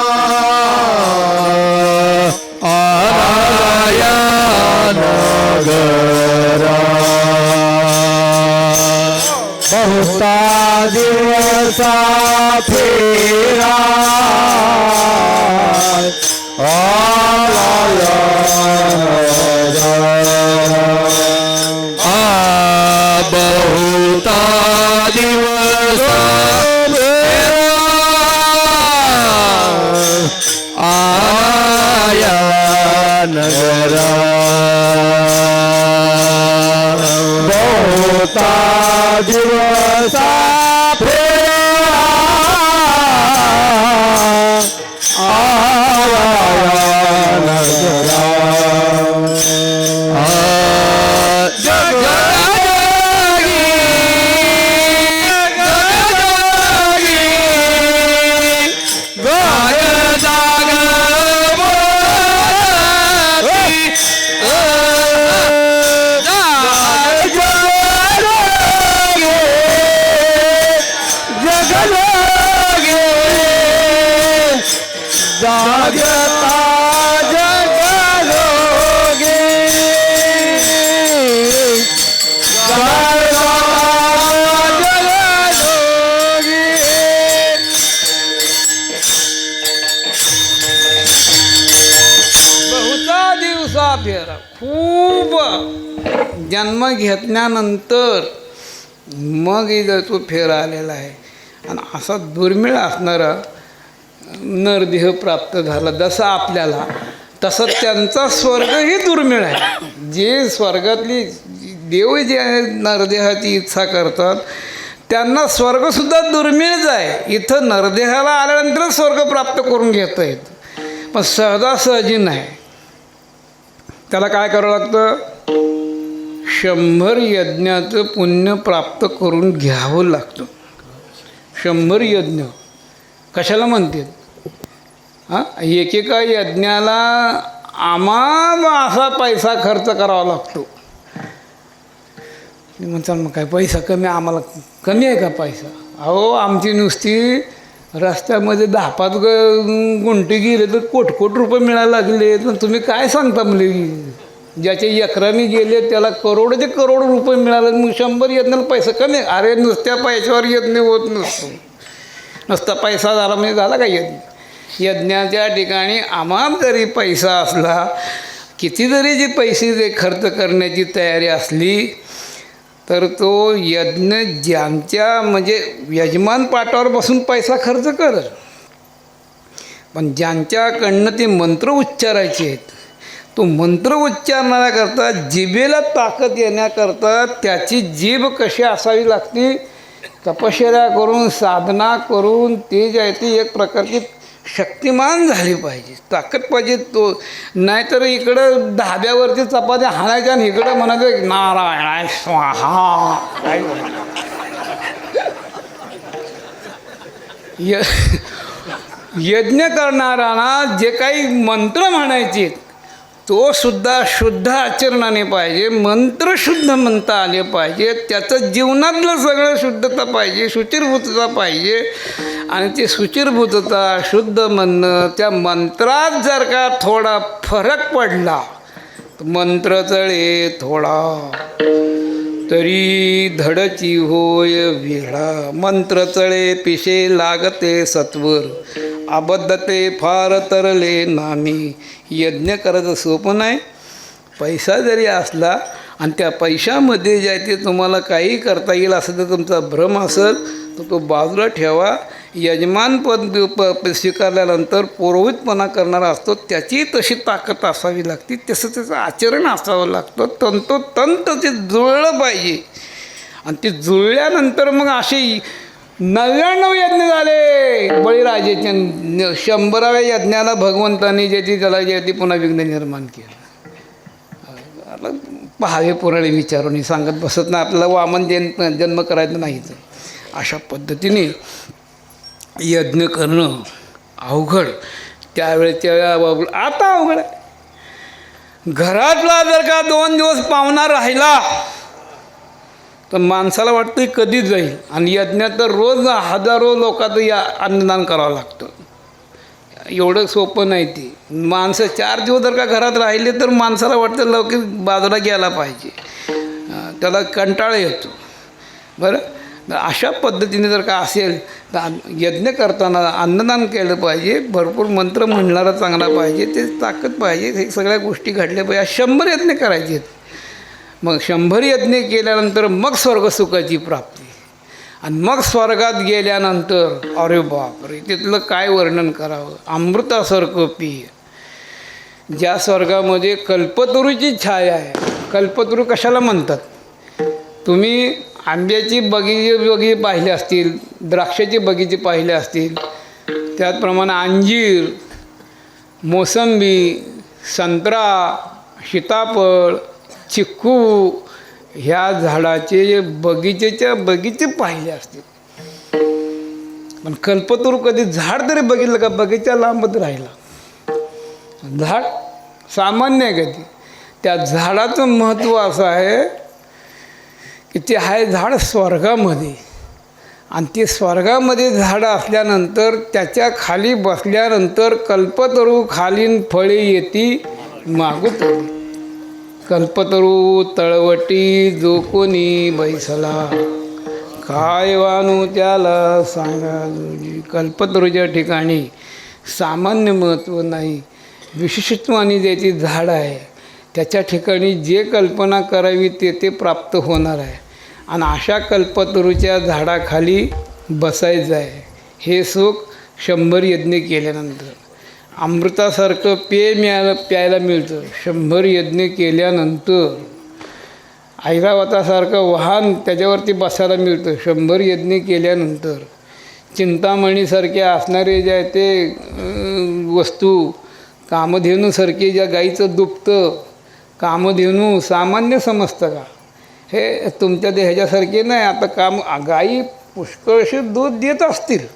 आया नगरा, बहुता दिवसा फेरा आया बहुता दिवस आया नगरा, बहुता दिवसा फेरा आया नगरा. फेरा खूप जन्म घेतल्यानंतर मग इथं तो फेरा आलेला आहे. आणि असा दुर्मिळ असणारा नरदेह प्राप्त झाला जसा आपल्याला, तसं त्यांचा स्वर्गही दुर्मिळ आहे. जे स्वर्गातली देव जे नरदेहाची इच्छा करतात त्यांना स्वर्गसुद्धा दुर्मिळच आहे. इथं नरदेहाला आल्यानंतर स्वर्ग प्राप्त करून घेता येतं, पण सहजासहजी नाही. त्याला काय करावं लागतं? 100 यज्ञाचं पुण्य प्राप्त करून घ्यावं लागतं. 100 यज्ञ कशाला म्हणतात? हां, एकेका यज्ञाला आम्हाला असा पैसा खर्च करावा लागतो. म्हणतात मग काय पैसा कमी, आम्हाला कमी आहे का पैसा? अहो, आमची नुसती रस्त्यामध्ये 10-5 गुंठे गेले तर कोट रुपये मिळायला लागले. तर तुम्ही काय सांगता म्हणजे? ज्याचे एकराने गेले त्याला करोड रुपये मिळाले, मग 100 यज्ञाला पैसा कमी? अरे नुसत्या पैशावर यज्ञ होत नसतो. नुसता पैसा झाला म्हणजे झाला का यज्ञ? यज्ञाच्या ठिकाणी आम्हाला जरी पैसा असला, किती जरी जे पैसे जे खर्च करण्याची तयारी असली, तर तो यज्ञ ज्यांच्या म्हणजे यजमान पाटावर बसून पैसा खर्च करत, पण ज्यांच्याकडनं ते मंत्र उच्चारायचे आहेत, तो मंत्र उच्चारण्याकरता जिभेला ताकद येण्याकरता त्याची जीभ कशी असावी लागते, तपश्चर्या करून साधना करून ती जी आहे ती एक प्रकारची शक्तिमान झाली पाहिजे, ताकद पाहिजे. तो नाहीतर इकडं धाब्यावरती चपात्या हाणायच्या आणि इकडं म्हणायचं नारायण स्वाहा. काय यज्ञ करणाऱ्यांना जे काही मंत्र म्हणायचे तो सुद्धा शुद्ध आचरणाने पाहिजे, मंत्र शुद्ध म्हणता आले पाहिजे, त्याचं जीवनातलं सगळं शुद्धता पाहिजे, शुचिरभूतता पाहिजे. आणि ती शुचिरभूतता शुद्ध म्हणणं त्या मंत्रात जर का थोडा फरक पडला तर मंत्र चळे थोडा तरी धडची होय वेळा. मंत्र चळे पिशे लागते सत्वर अबद्धते फार तरले नामी. यज्ञ करायचं सोपं नाही. पैसा जरी असला आणि त्या पैशामध्ये जे आहे ते तुम्हाला काही करता येईल असं जर तुमचा भ्रम असेल तर तो बाजूला ठेवा. यजमानपद स्वीकारल्यानंतर पुरोहितपणा करणारा असतो त्याची तशी ताकद असावी लागते, तसं त्याचं आचरण असावं लागतं. तंतोतंत ते जुळलं पाहिजे. आणि ते जुळल्यानंतर मग असे 99 यज्ञ झाले बळीराजाचे. 100व्या यज्ञाला भगवंतांनी त्याला जे पुन्हा विघ्न निर्माण केलं. आता पहावे पुराणे विचारून सांगत बसत नाही, आपल्याला वामन जन्म करायचं नाहीच. अशा पद्धतीने यज्ञ करणं अवघड, त्यावेळेच्या अवघड. आता अवघड आहे. घरातला जर का 2 दिवस पाहुणा राहिला तर माणसाला वाटतं कधी जाईल. आणि यज्ञात तर रोज हजारो लोकांचं अन्नदान करावं लागतं. एवढं सोपं नाही ते. माणसं 4 दिवस जर का घरात राहिले तर माणसाला वाटतं लवकर बाजूला गेला पाहिजे, त्याला कंटाळा येतो. बरं, अशा पद्धतीने जर का असेल तर यज्ञ करताना अन्नदान केलं पाहिजे, भरपूर मंत्र म्हणणारा चांगला पाहिजे, ते ताकद पाहिजे, हे सगळ्या गोष्टी घडल्या पाहिजे. 100 यज्ञ करायचे आहेत. मग 100 यज्ञ केल्यानंतर मग स्वर्गसुखाची प्राप्ती. आणि मग स्वर्गात गेल्यानंतर अरे बापरे, तिथलं काय वर्णन करावं. अमृतासारखं पेय. ज्या स्वर्गामध्ये कल्पतरूची छाया आहे. कल्पतरू कशाला म्हणतात? तुम्ही आंब्याची बगीचे पाहिले असतील, द्राक्षाची बगीचे पाहिले असतील, त्याचप्रमाणे अंजीर, मोसंबी, संत्रा, सीताफळ, चिक्कू ह्या झाडाचे बगीचे पाहिले असतील. पण कल्पतरू कधी झाड तरी बघितलं का? बगीचा लांबच राहिला. झाड सामान्य आहे कधी. त्या झाडाचं महत्त्व असं आहे की ते आहे झाड स्वर्गामध्ये. आणि ते स्वर्गामध्ये झाडं असल्यानंतर त्याच्या खाली बसल्यानंतर कल्पतरू खालीन फळे येती मागून. कल्पतरू तळवटी जो कोणी बैसला काय वानू त्याला सांगा. कल्पतरूच्या ठिकाणी सामान्य महत्त्व नाही, विशिष्टत्वाने ज्याची झाड आहे त्याच्या ठिकाणी जे कल्पना करावी ते प्राप्त होणार आहे. आणि अशा कल्पतरूच्या झाडाखाली बसायचं आहे. हे सुख 100 यज्ञ केल्यानंतर. अमृतासारखं पेय प्यायला मिळतं 100 यज्ञ केल्यानंतर. ऐरावतासारखं वाहन त्याच्यावरती बसायला मिळतं 100 यज्ञ केल्यानंतर. चिंतामणीसारखे असणारे जे आहे ते वस्तू, कामधेनूसारखे ज्या गाईचं दुभतं, कामधेनू सामान्य समजतं का? हे तुमच्या ह्याच्यासारखे नाही. आता गाई पुष्कळशी दूध देत असतील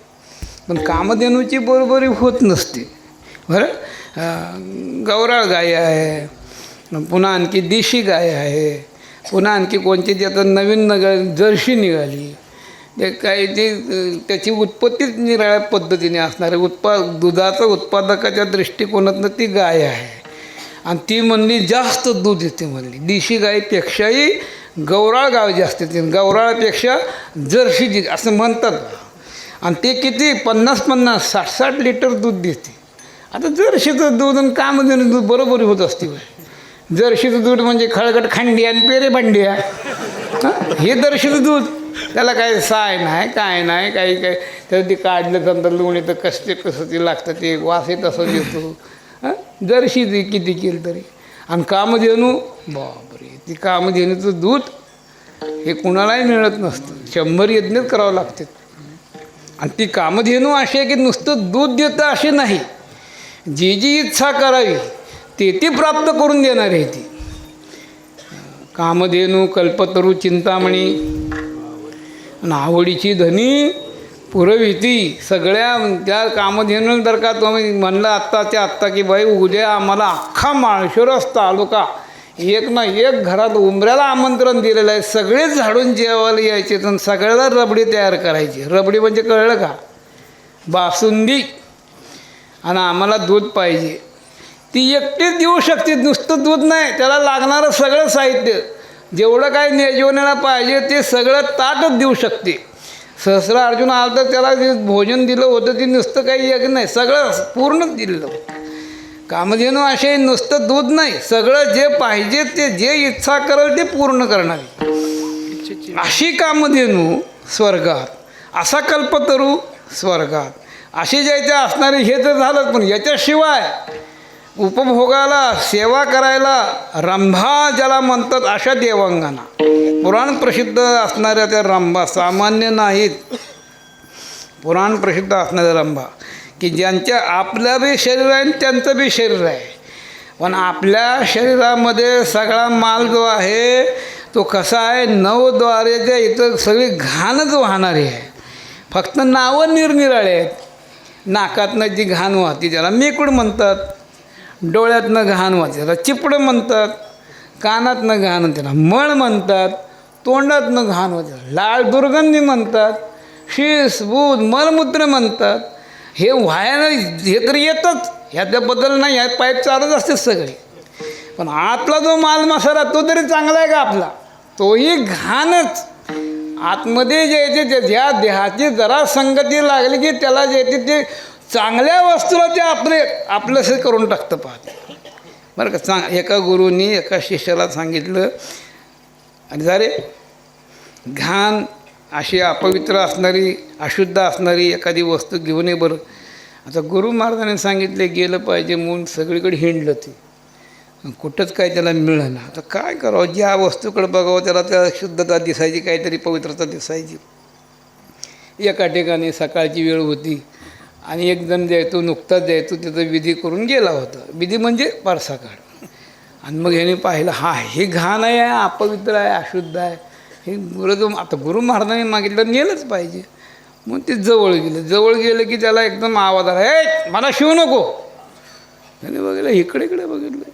पण कामधेनूची बरोबरी होत नसते. बरं, गौराळ गाय आहे, पुन्हा आणखी देशी गाय आहे, पुन्हा आणखी कोणती ती आता नवीन जर्शी निघाली. ते काही ती त्याची उत्पत्तीच निराळ्या पद्धतीने असणारे दुधाचं उत्पादकाच्या दृष्टिकोनातनं ती गाय आहे. आणि ती म्हणली जास्त दूध देते म्हणली. देशी गायपेक्षाही गौराळ गाय जास्त येते, गौराळापेक्षा जर्शी असं म्हणतात. आणि ते किती 50-50, 60-60 लिटर दूध देते. आता जर्शीचं दूध आणि कामधेनू दूध बरोबरी होत असते. जर्शीचं दूध म्हणजे खळगट खांडी आणि पेरे भांडिया. हे जर्शीचं दूध, त्याला काय साय नाही, काय नाही, काही त्याचं ते काढलं नंतर लोणी तर कसं ते लागतं, ते वासही तसं देतो. जर्शी किती केलं तरी. आणि कामधेनू बापरे, ती कामधेनूचं दूध हे कुणालाही मिळत नसतं. 100 यज्ञच करावं लागते. आणि ती कामधेनू अशी आहे की नुसतं दूध देतं असे नाही, जी जी इच्छा करावी ती प्राप्त करून देणारी आहे ती. कामधेनू कल्पतरू चिंतामणी आवडीची धनी पुरविती. सगळ्या त्या कामधेनू जर का तुम्ही म्हणलं आत्ताच्या आत्ता की बाई उद्या आम्हाला अख्खा माळशिरस तालुका एक ना एक घरात उंबऱ्याला आमंत्रण दिलेलं आहे, सगळेच झाडून जेवायला यायचे तर सगळ्याला रबडी तयार करायची. रबडी म्हणजे कळलं का? बासुंदी. आणि आम्हाला दूध पाहिजे, ती एकटीच देऊ शकते. नुसतं दूध नाही, त्याला लागणारं सगळं साहित्य जेवढं काय नेजवण्याला पाहिजे ते सगळं ताटच देऊ शकते. सहस्रा अर्जुन आला तर त्याला जे भोजन दिलं होतं ते नुसतं काही एक नाही, सगळं पूर्णच दिलं. कामधेनू असे नुसतं दूध नाही, सगळं जे पाहिजे ते जे इच्छा करेल ते पूर्ण करणारी अशी कामधेनू स्वर्गात, असा कल्पतरू स्वर्गात, अशी ज्याच्या असणारे हे तर झालंच. पण याच्याशिवाय उपभोगाला सेवा करायला रंभा ज्याला म्हणतात अशा देवांगांना, पुराण प्रसिद्ध असणाऱ्या त्या रंभा सामान्य नाहीत. पुराण प्रसिद्ध असणाऱ्या रंभा की ज्यांच्या आपलं बी शरीर आहे आणि त्यांचं बी शरीर आहे, पण आपल्या शरीरामध्ये सगळा माल जो आहे तो कसा आहे, 9 द्वारेच्या इथं सगळी घाणच वाहणारी आहे. फक्त नावं निरनिराळे आहेत. नाकातनं जी घाण वाहती त्याला मेकुड म्हणतात, डोळ्यातनं घाण वाहते त्याला चिपडं म्हणतात, कानातनं घाण त्याला मळ म्हणतात, तोंडातनं घाण वाहते लाल दुर्गंधी म्हणतात, शीस बूद मलमूत्र म्हणतात. हे व्हायला हे तर येतच, ह्याच्याबद्दल नाही, ह्या पाईप चालत असते सगळे. पण आतला जो माल मसाला तो तरी चांगला आहे का आपला? तोही घाणच. आतमध्ये जे येते ते ज्या देहाची जरा संगती लागली की त्याला जे येते ते चांगल्या वस्तूला ते आपलंसं करून टाकतं. पाहत बरं का. एका गुरुनी एका शिष्याला सांगितलं, आणि जरे घाण अशी अपवित्र असणारी अशुद्ध असणारी एखादी वस्तू घेऊन ये बरं. आता गुरु महाराजांनी सांगितले गेलं पाहिजे म्हणून सगळीकडे हिंडलं ते, कुठंच काय त्याला मिळलं ना. आता काय करावं, ज्या वस्तूकडे बघावं त्याला त्या शुद्धता दिसायची, काहीतरी पवित्रता दिसायची. एका ठिकाणी सकाळची वेळ होती आणि एक जण जायतो, नुकताच जायतो, तिथं विधी करून गेला होता. विधी म्हणजे पारसा काढ. आणि मग ह्याने पाहिलं, हा हे घाण आहे, अपवित्र आहे, अशुद्ध आहे, हे आता गुरु महाराजांनी मागितलं नेलंच पाहिजे. मग ते जवळ गेलं की त्याला एकदम आवाज आला, हे मला शिवू नको. त्याने बघितलं, इकडे बघितलं,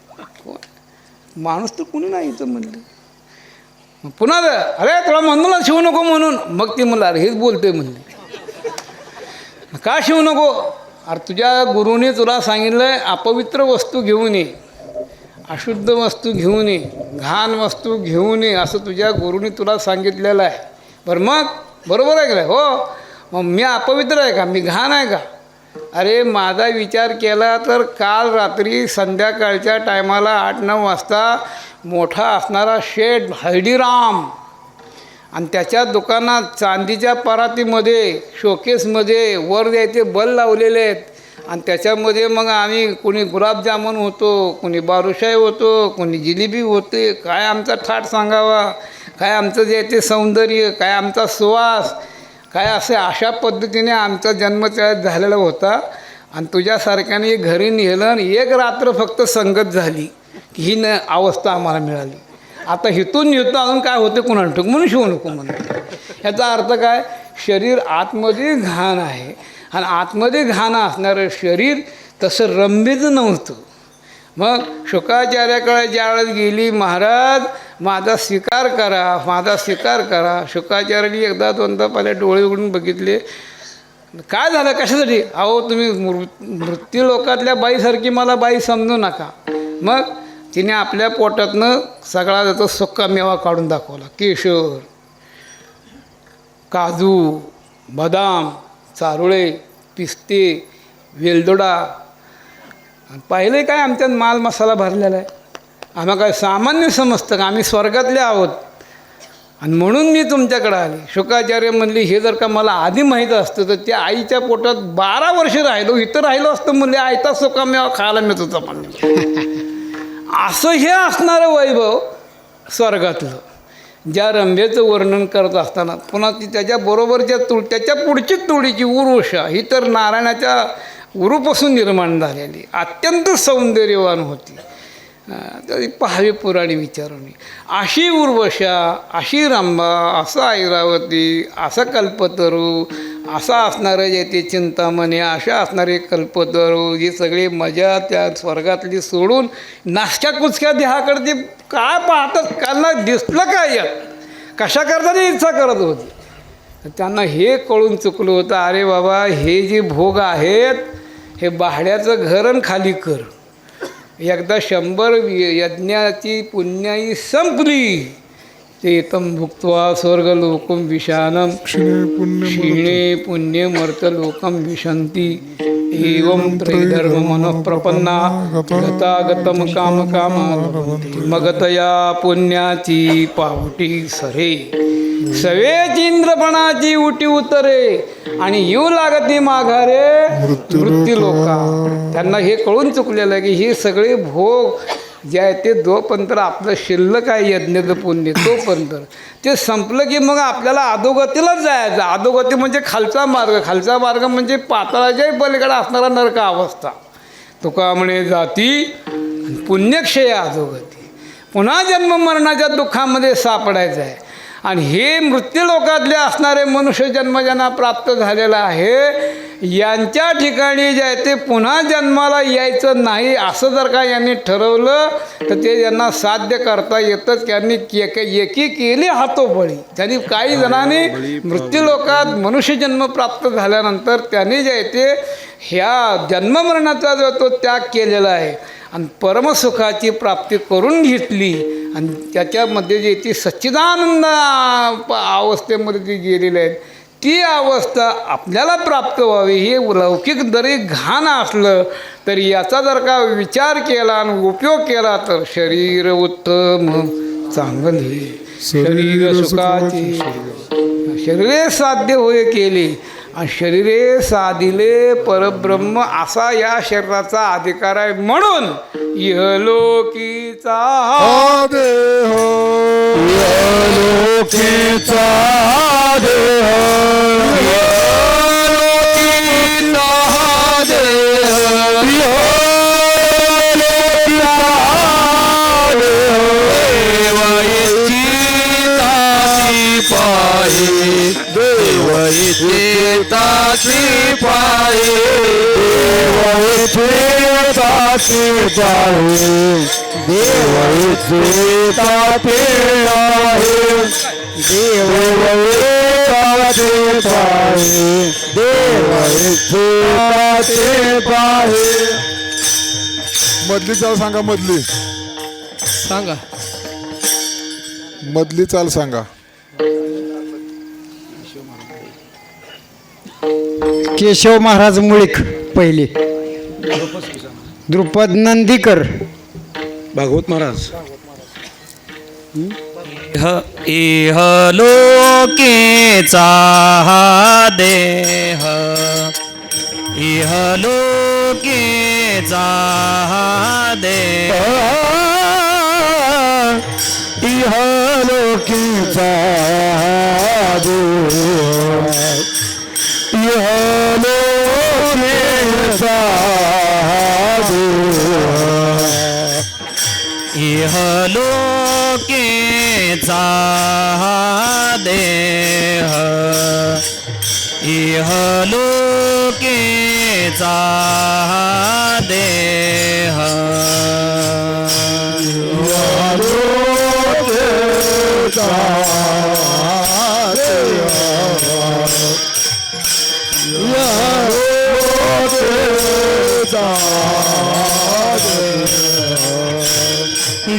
माणूस तर कुणी नाही इथं म्हणलं. पुन्हा अरे तुला म्हणून ना शिवू नको म्हणून. मग ती म्हणलं, अरे हेच बोलतोय म्हणले, का शिवू नको? अरे तुझ्या गुरुने तुला सांगितलं आहे अपवित्र वस्तू घेऊन ये, अशुद्ध वस्तू घेऊन ये, घाण वस्तू घेऊन ये, असं तुझ्या गुरुने तुला सांगितलेलं आहे. बरं मग बरोबर आहे का? हो. मग मी अपवित्र आहे का? मी घाण आहे का? अरे माझा विचार केला तर काल रात्री संध्याकाळच्या टायमाला 8-9 वाजता मोठा असणारा शेठ हळदीराम, आणि त्याच्या दुकानात चांदीच्या परातीमध्ये शोकेसमध्ये वर द्यायचे बल लावलेले आहेत. आणि त्याच्यामध्ये मग आम्ही कोणी गुलाबजामुन होतो, कोणी बालुशाही होतो, कोणी जिलेबी होते. काय आमचा थाट सांगावा, काय आमचं जे ते सौंदर्य, काय आमचा सुवास, काय असे अशा पद्धतीने आमचा जन्म त्यात झालेला होता. आणि तुझ्यासारख्याने घरी नेलं आणि एक रात्र फक्त संगत झाली की ही न अवस्था आम्हाला मिळाली. आता हिथून अजून काय होते कुणाला ठोक म्हणून शिवू नको म्हणून. ह्याचा अर्थ काय? शरीर आतमध्ये घाण आहे आणि आतमध्ये घाण असणारं शरीर तसं रंबीच नव्हतं. मग शुकाचार्याकडे ज्यावेळेस गेली, महाराज माझा स्वीकार करा, माझा स्वीकार करा. शुकाचार्याने एकदा दोनदा पहिले डोळे उघडून बघितले. काय झालं, कशासाठी? अहो तुम्ही मृत्यू लोकातल्या बाईसारखी मला बाई समजू नका. मग तिने आपल्या पोटातनं सगळा त्याचा सुक्का मेवा काढून दाखवला. केशर, काजू, बदाम, चारोळे, पिस्ते, वेलदोडा. पाहिले काय आमच्यात माल मसाला भरलेला आहे. आम्हाला काय सामान्य समजतं का? आम्ही स्वर्गातले आहोत. आणि म्हणून मी तुमच्याकडे आले. शुकाचार्य म्हणली, हे जर का मला आधी माहीत असतं तर त्या आईच्या पोटात 12 वर्ष राहिलो, इथं राहिलो असतं म्हणले, आयता सुका मेवा खायला मिळत होता म्हणले. असं हे असणारं वैभव स्वर्गातलं. ज्या रंभेचं वर्णन करत असताना पुन्हा ती त्याच्याबरोबरच्या त्याच्या पुढचीच तुळीची उर्वशा ही तर नारायणाच्या उरूपासून निर्माण झालेली अत्यंत सौंदर्यवान होती. तरी पाहावे पुराणी विचारून अशी उर्वशा, अशी रंभा, असं ऐरावती, असं कल्पतरू, असा असणारं जे ते चिंतामणी, अशा असणारे कल्पतरू, ही सगळी मजा त्या स्वर्गातली सोडून नाश्त्या कुचक्या देहाकडे ते काय पाहतात, त्यांना दिसलं काय यात, कशा करता ते इच्छा करत होती. तर त्यांना हे कळून चुकलं होतं, अरे बाबा हे जे भोग आहेत हे भाड्याचं घर आणि खाली कर. एकदा 100 यज्ञाची पुण्याई संपली ते तम भुक्त्वा स्वर्गलोकम विशानम क्षीणे पुण्य मर्तलोकम विशंती एवं त्रैधर्म मनःप्रपन्ना गतागतम कामकामा मगतया पुण्याची पावटी सरे सवेची इंद्रपणाची उटी उतरे आणि येऊ लागती माघारे मृत्यू लोका. त्यांना हे कळून चुकलेलं आहे की हे सगळे भोग जे आहे ते जोपर्यंत आपलं शिल्लक आहे यज्ञचं पुण्य तोपर्यंत ते संपलं की मग आपल्याला अधोगतीलाच जायचं. अधोगती म्हणजे खालचा मार्ग म्हणजे पाताळाच्याही पलीकडे असणारा नरक अवस्था. तुका म्हणे जाती पुण्यक्षय अधोगती, पुन्हा जन्म मरणाच्या दुःखामध्ये सापडायचं आहे. आणि हे मृत्यूलोकातले असणारे मनुष्य जन्म ज्यांना प्राप्त झालेला आहे यांच्या ठिकाणी जे आहे ते पुन्हा जन्माला यायचं नाही असं जर का यांनी ठरवलं तर ते यांना साध्य करता येतच. त्यांनी एकी केली हातोबळी. त्यांनी काही जणांनी मृत्यूलोकात मनुष्यजन्म प्राप्त झाल्यानंतर त्यांनी जे आहे ते ह्या जन्ममरणाचा जो तो त्याग केलेला आहे आणि परमसुखाची प्राप्ती करून घेतली आणि त्याच्यामध्ये जे ती सच्चिदानंद अवस्थेमध्ये जी गेलेली आहे ती अवस्था आपल्याला प्राप्त व्हावी. हे लौकिक जरी घाण असलं तरी याचा जर का विचार केला आणि उपयोग केला तर शरीर उत्तम चांगले शरीर सुखाची शरीरे साध्य होय केले आणि शरीरे साधिले परब्रह्म असा या शरीराचा अधिकार आहे. म्हणून इहलोकीचा देह इहलोकीचा ताची पाये ताची पाये देवाचे तापे आहे देवाचे पाये देवाचे तापे पाये. मधली चाल सांगा, मधली चाल सांगा. केशव महाराज मुळीक पहिले, द्रुपद नंदीकर, भागवत महाराज. इह लोकीचा हा देह इह लोकीचा हा देह इह लोकीचा देह इह लोकीचा इह लोकीचा देह इह लोकीचा देह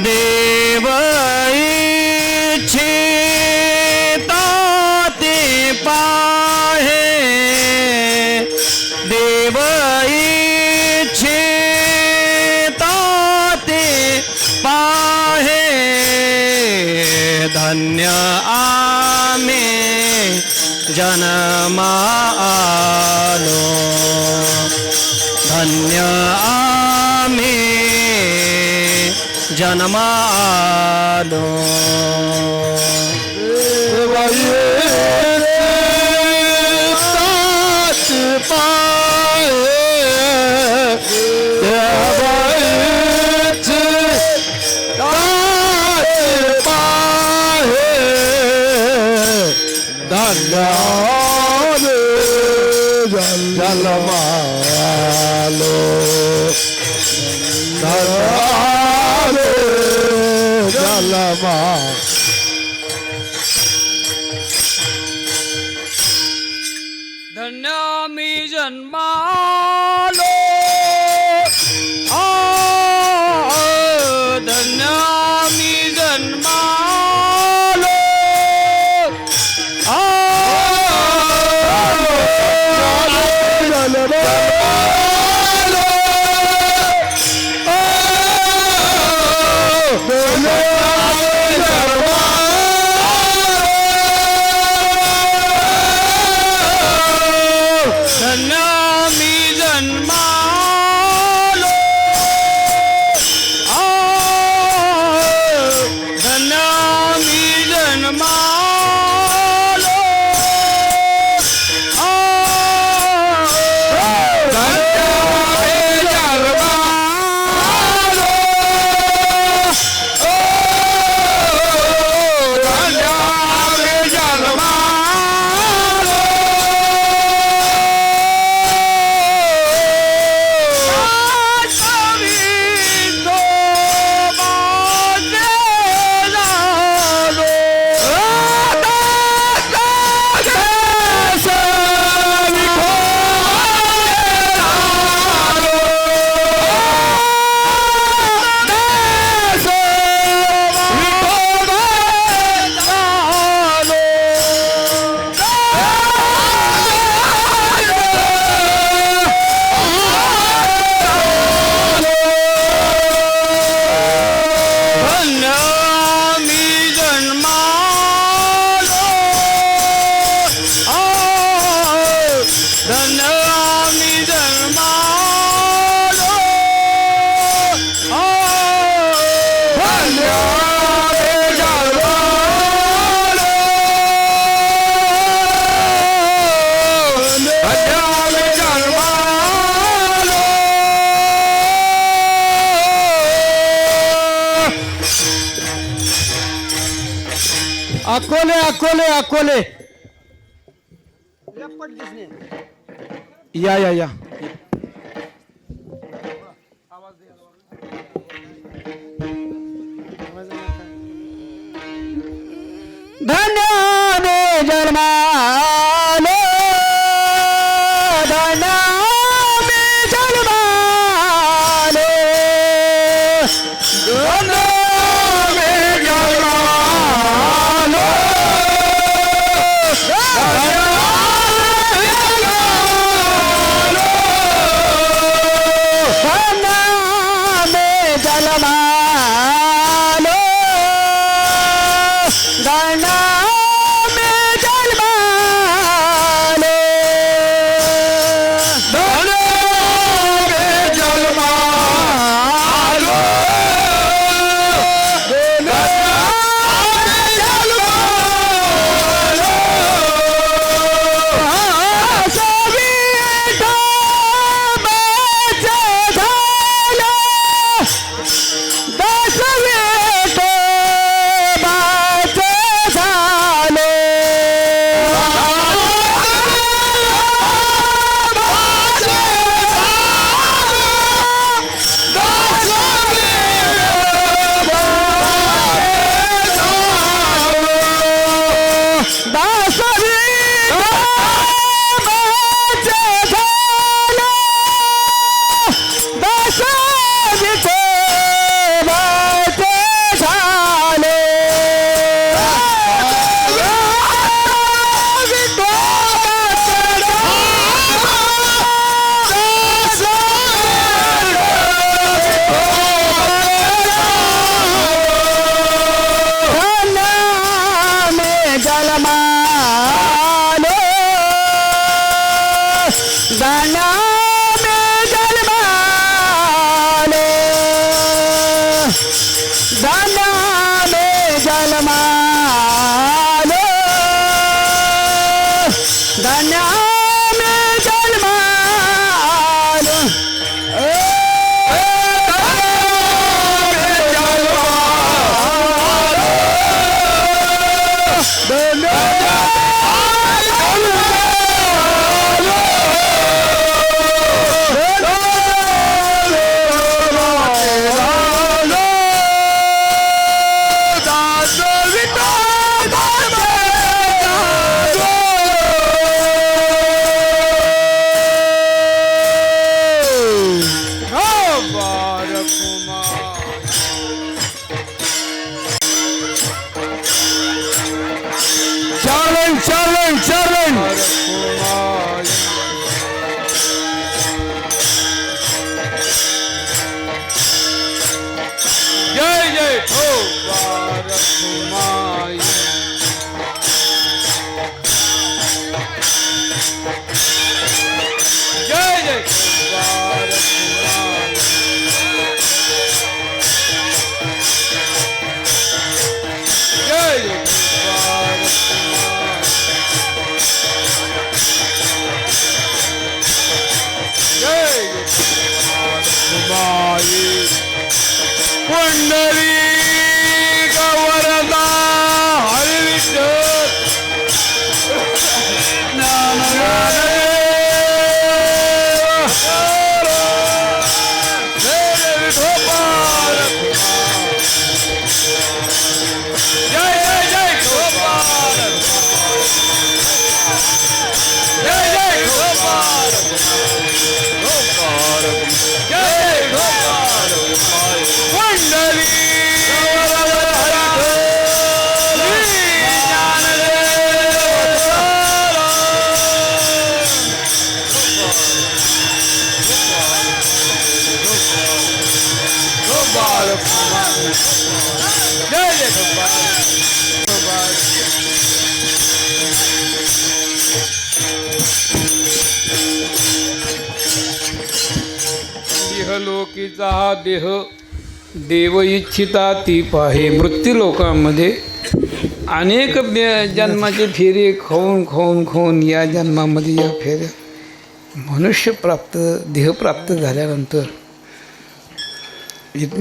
देव इच्छिता ते पाहे देव इच्छिता ते पाहे धन्य आम्ही जन्मा आलो धन्य आम्ही जन्मा आलो. धन्याने जन्मालो धन्याने जन्मा धन्य मी जन्मालो धन्य मी जन्मालो धन्य मी जन्मालो धन्य मी जन्मालो अकोले अकोले अकोले या या या धन्याने जन्मालो धन्याने जन्मालो धन्याने जन्मालो धन्याने जन्मालो धन्याने जन्मालो धन्याने जन्मालो लोकीचा हा देह देव इच्छिता ती पाहे. मृत्यू लोकांमध्ये अनेक जन्माचे फेरे खाऊन खाऊन खाऊन या जन्मामध्ये या फेऱ्या मनुष्य प्राप्त देह प्राप्त झाल्यानंतर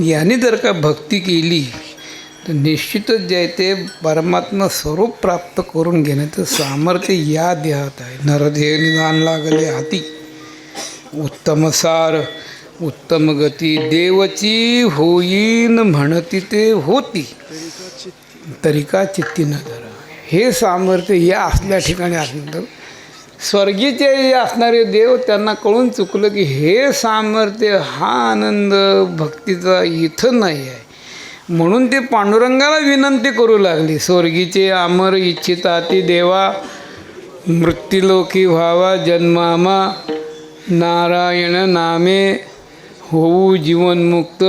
याने जर का भक्ती केली तर निश्चितच जे आहे ते परमात्मा स्वरूप प्राप्त करून घेण्याचं सामर्थ्य या देहात आहे. नरदेह निदान लागले हाती उत्तम सार उत्तम गती देवची होईन म्हणती ते होती तरिका चित्ती न धरा. हे सामर्थ्य या असल्या ठिकाणी असल्यानंतर स्वर्गीचे जे असणारे देव त्यांना कळून चुकलं की हे सामर्थ्य हा आनंद भक्तीचा इथं नाही आहे. म्हणून ते पांडुरंगाला विनंती करू लागली. स्वर्गीचे अमर इच्छिता ती देवा मृत्यूलोकी व्हावा जन्मामा नारायण नामे होऊ जीवनमुक्त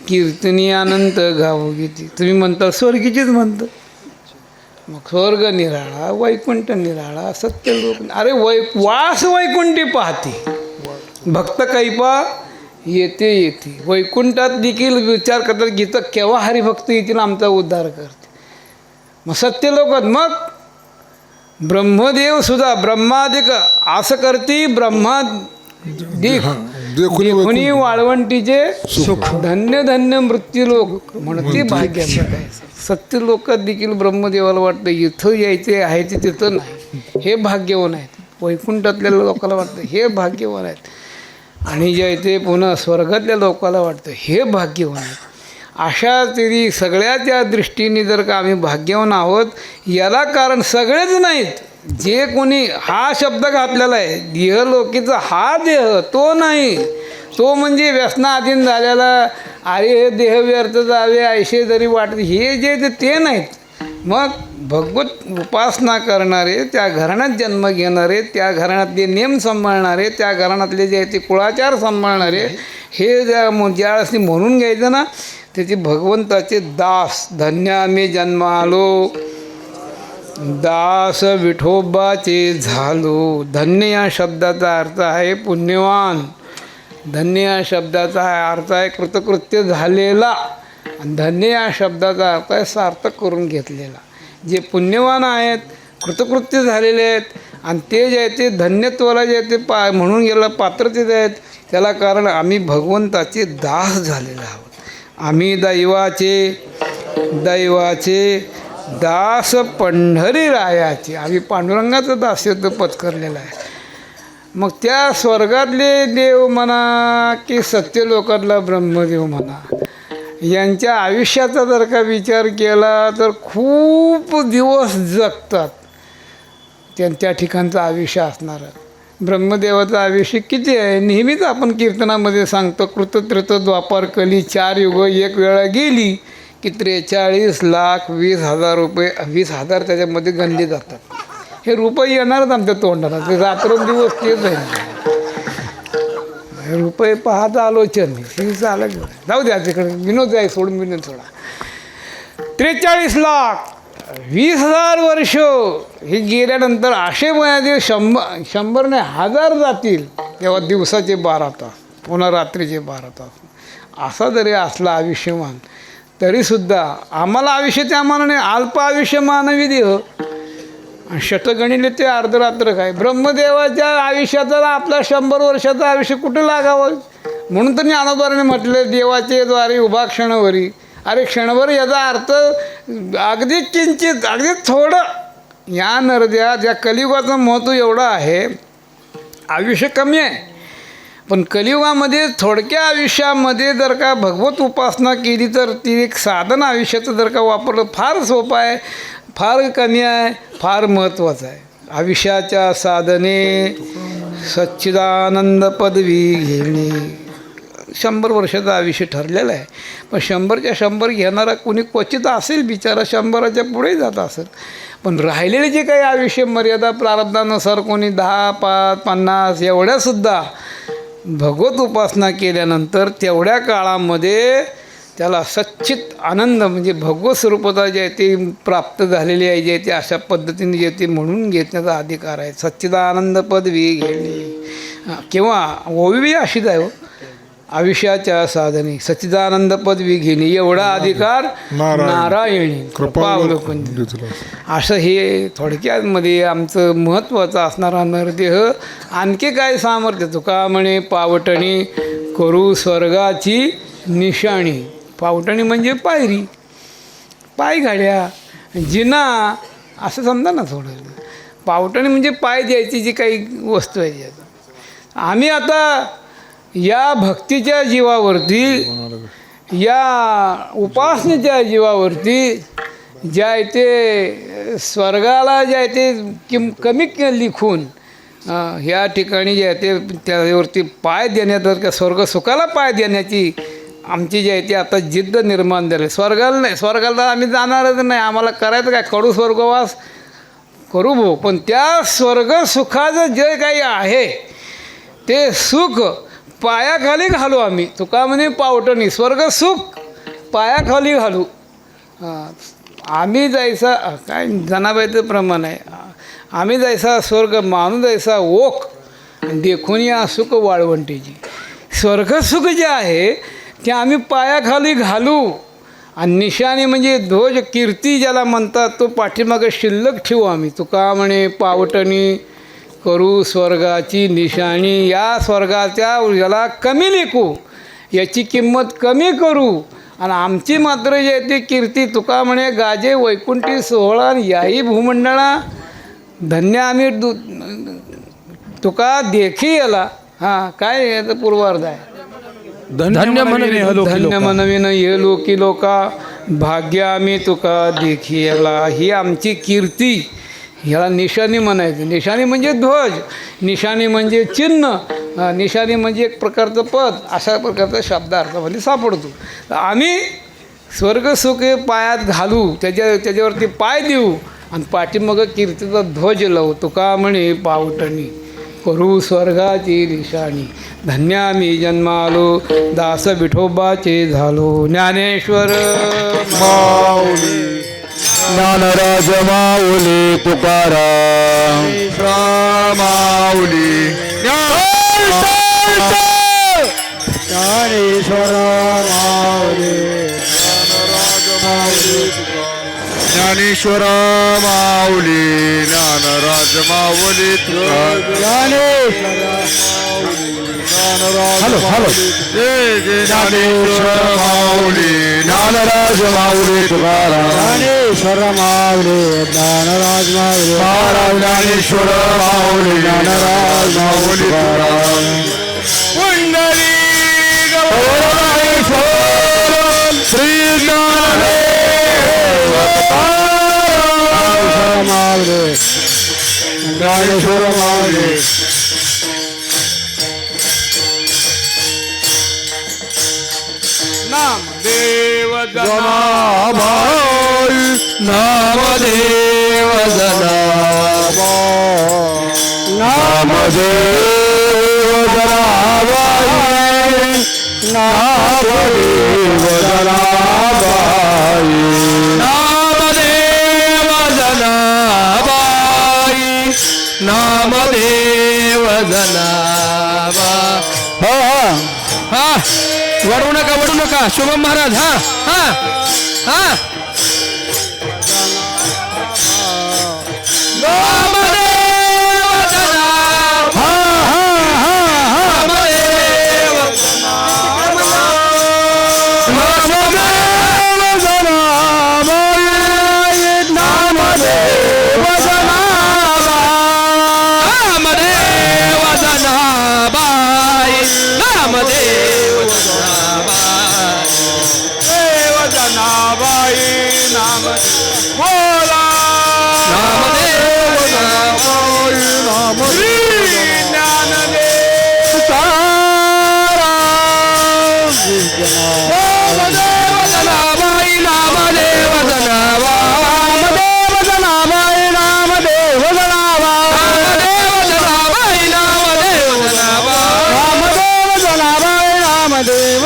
कीर्तनी अनंत गावगीती. तुम्ही म्हणता स्वर्गीचीच म्हणतं. मग स्वर्ग निराळा वैकुंठ निराळा सत्यलोक. अरे वास वैकुंठी पाहते भक्त कैपा येते येते. वैकुंठात देखील विचार करतात गीतं केव्हा हरिभक्त येतील आमचा उद्धार करते. मग सत्यलोकात मग ब्रह्मदेव सुद्धा ब्रह्मादिक असं करती ब्रह्मा देखुनी वाळवंटीचे सुख धन्य धन्य मृत्यूलोक म्हणते भाग्य. सत्यलोकात देखील ब्रह्मदेवाला वाटतं इथं यायचे आहे ते तिथं नाही. हे भाग्यवान आहेत. वैकुंठातल्या लोकांना वाटतं हे भाग्यवान आहेत. आणि जे आहे ते पुन्हा स्वर्गातल्या लोकांना वाटतं हे भाग्यवान आहेत. अशा तरी सगळ्याच्या दृष्टीने जर का आम्ही भाग्यवान आहोत याला कारण सगळेच नाहीत. जे कोणी हा शब्द घातलेला आहे देहलोकीचा हा देह तो नाही. तो म्हणजे व्यसनाधीन झालेला अरे हे देह व्यर्थ जावे ऐशे जरी वाटते हे जे ते नाहीत. मग भगवत उपासना करणारे त्या घराण्यात जन्म घेणारे त्या घराण्यातले नियम सांभाळणारे त्या घराण्यातले जे आहे ते कुळाचार सांभाळणारे हे ज्यावेळेस म्हणून घ्यायचं ना त्याचे भगवंताचे दास. धन्य आम्ही जन्म आलो दास विठोबाचे झालो. धन्य या शब्दाचा अर्थ आहे पुण्यवान. धन्य या शब्दाचा अर्थ आहे कृतकृत्य झालेला. आणि धन्य या शब्दाचा अर्थ आहे सार्थक करून घेतलेला. जे पुण्यवान आहेत कृतकृत्य झालेले आहेत आणि ते जे आहे ते धन्यत्वाला जे आहे ते म्हणून गेला पात्रतेत आहेत त्याला कारण आम्ही भगवंताचे दास झालेले आहोत. आम्ही दैवाचे दास पंढरी रायाचे. आम्ही पांडुरंगाचं दास्यत्व पत्करलेलं आहे. मग त्या स्वर्गातले देव म्हणा की सत्यलोकातला ब्रह्मदेव म्हणा यांच्या आयुष्याचा जर का विचार केला तर खूप दिवस जगतात. त्यांच्या ठिकाणचं आयुष्य असणारं. ब्रह्मदेवाचं आयुष्य किती आहे नेहमीच आपण कीर्तनामध्ये सांगतो कृतत्रत द्वापार कली 4 युग एक वेळा गेली की 43,20,000 रुपये 20,000 त्याच्यामध्ये गणले जातात. हे रुपये येणारच आमच्या तोंडाला. ते रात्रंदिवस तेच आहे. रुपये पाहता आलोचन हे झालं जाऊ द्या तिकडे विनोद आहे सोडून विनोद सोडा. 43,20,000 वर्ष हे गेल्यानंतर असे वयाचे 100 नाही 1000 जातील तेव्हा दिवसाचे 12 तास पुन्हा रात्रीचे 12 तास. असा जरी असला आयुष्यमान तरीसुद्धा आम्हाला आयुष्य त्या मानाने अल्प आयुष्य मानवी देह शतगणिले ते अर्धरात्र काय. ब्रह्मदेवाच्या आयुष्याचा आपल्या 100 वर्षाचं आयुष्य कुठं लागावं. म्हणून तर ज्ञानोबाने म्हटलं देवाचे द्वारे उभा क्षणभरी. अरे क्षणभर याचा अर्थ अगदी किंचित अगदी थोडं. या नरद्या ज्या कलियुगाचं महत्त्व एवढं आहे आयुष्य कमी आहे पण कलियुगामध्ये थोडक्या आयुष्यामध्ये जर का भगवत उपासना केली तर ती एक साधन आयुष्याचं जर का वापरलं फार सोपं आहे फार कमी आहे फार महत्त्वाचं आहे. आयुष्याच्या साधने सच्चिदानंद पदवी घेणे. 100 वर्षाचं आयुष्य ठरलेलं आहे पण 100च्या 100 घेणारा कोणी क्वचित असेल बिचारा 100च्या पुढे जात असेल. पण राहिलेले जे काही आयुष्य मर्यादा प्रारब्धानुसार कोणी 10, 5, 50 एवढ्यासुद्धा भगवत उपासना केल्यानंतर तेवढ्या काळामध्ये त्याला सच्चित आनंद म्हणजे भगवत स्वरूपता जे आहे ते प्राप्त झालेली आहे जे आहे ते अशा पद्धतीने जे ते म्हणून घेण्याचा अधिकार आहे. सच्चिदानंद पदवी घेणे किंवा ओवी अशीच आहे हो. आयुष्याच्या साधने सच्चिदानंद पदवी घेणे एवढा अधिकार नारायणी कृपावलोकन. असं हे थोडक्यामध्ये आमचं महत्त्वाचं असणारा नरदेह. आणखी काय सामर्थ्य तुका म्हणे पावटणी करू स्वर्गाची निशाणी. पावटणी म्हणजे पायरी, पायघाड्या, जिना असं समजा ना थोडं. पावटणी म्हणजे पाय द्यायची जी काही वस्तू आहे. आम्ही आता या भक्तीच्या जीवावरती, या उपासनेच्या जीवावरती ज्या इथे स्वर्गाला ज्या इथे कमी लिखून ह्या ठिकाणी जे आहे ते त्यावरती पाय देण्यात, स्वर्ग सुखाला पाय देण्याची आमची जी आहे ती आता जिद्द निर्माण झाली. स्वर्गाला नाही, स्वर्गाला आम्ही जाणारच नाही. आम्हाला करायचं काय, कडू स्वर्गवास करू भाऊ, पण त्या स्वर्ग सुखाचं जे काही आहे ते सुख पायाखाली घालू आम्ही. तुका म्हणे पावटणी स्वर्ग सुख पायाखाली घालू. आम्ही जायचा काय जनाबाईचं प्रमाण आहे, आम्ही जायचा स्वर्ग मानू जायचा ओक देखून या सुख वाळवंटीची. स्वर्ग सुख जे आहे ते आम्ही पायाखाली घालू. आणि निशाणी म्हणजे ध्वज कीर्ती ज्याला म्हणतात तो पाठीमागं शिल्लक ठेवू आम्ही. तुका म्हणे पावटणी करू स्वर्गाची निशाणी. या स्वर्गाच्या याला कमी लेखू, याची किंमत कमी करू. आणि आमची मात्र जी आहे ती कीर्ती तुका म्हणे गाजे वैकुंठी सोहळा याही भूमंडळा धन्य आम्ही तुका देखी याला. हां काय याचं पूर्वार्ध आहे. धन्य मनविन ये लोकी लोका भाग्य आम्ही तुका देखी याला. ही आमची कीर्ती, ह्याला निशाणी म्हणायचं. निशाणी म्हणजे ध्वज, निशाणी म्हणजे चिन्ह, निशाणी म्हणजे एक प्रकारचं पद. अशा प्रकारचा शब्दार्थामध्ये सापडतो. तर आम्ही स्वर्गसुख पायात घालू, त्याच्यावरती पाय देऊ आणि पाठीमागं कीर्तीचा ध्वज लावू. तुका म्हणे पावटणी करू स्वर्गाची निशाणी. धन्य आम्ही जन्मालो दास विठोबाचे झालो. ज्ञानेश्वर माऊली ज्ञानराज माऊली तुकाराम माऊली ज्ञानेश्वर माऊली ज्ञानराज माऊली ज्ञानेश्वर माऊली ज्ञानराज माऊली ज्ञानेश्वर हॅलो हॅलो जय जय ज्ञानेश्वर माऊली ज्ञानराज माऊली तुकाराम ज्ञानेश्वर माऊली ज्ञानराज माऊली महाराज ज्ञानेश्वर माऊली ज्ञानराज माऊली तुकाराम पुंडरी गौरवेश्वर श्री ज्ञानेश्वर माऊली ज्ञानेश्वर माऊली नामदेव जनाबाई नामदेव जनाबाई नामदेव जनाबाई नामदेव जनाबाई नामदेव जनाबाई नामदेव जनाबाई. हा वडू नका शुभम महाराज. हा हा हा नामदेव जनाबाई. हा हा हा नामदेव जनाबाई नामदेव जनाबाई नामदेव जनाबाई नाम बोला नामदेव जनाबाई नाम ज्ञानदेव नामदेव जनाबाई नामदेव जनाबाई जनाबाई नामदेव जनाबाई नामदेव जनाबाई नामदेव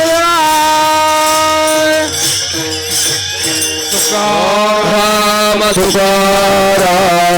तुकाराम तुकाराम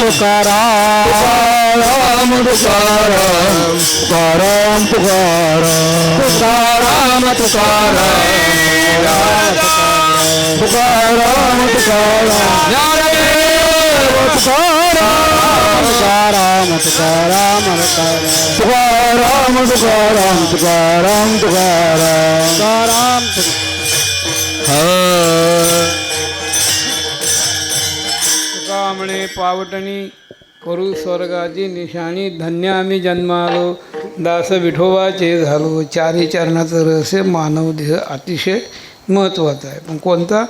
तुकाराम तुकाराम तुकाराम तुकाराम तुकाराम तुकाराम तुकाराम तुकाराम तुकाराम तुकाराम तुकाराम तुकाराम तुकाराम तुका म्हणे पावटणी करू स्वर्गाची निशाणी धन्य आम्ही जन्मालो दास विठोबाचे झालो. चारी चरणाचं रहस्य मानव देह अतिशय महत्त्वाचा आहे. पण कोणता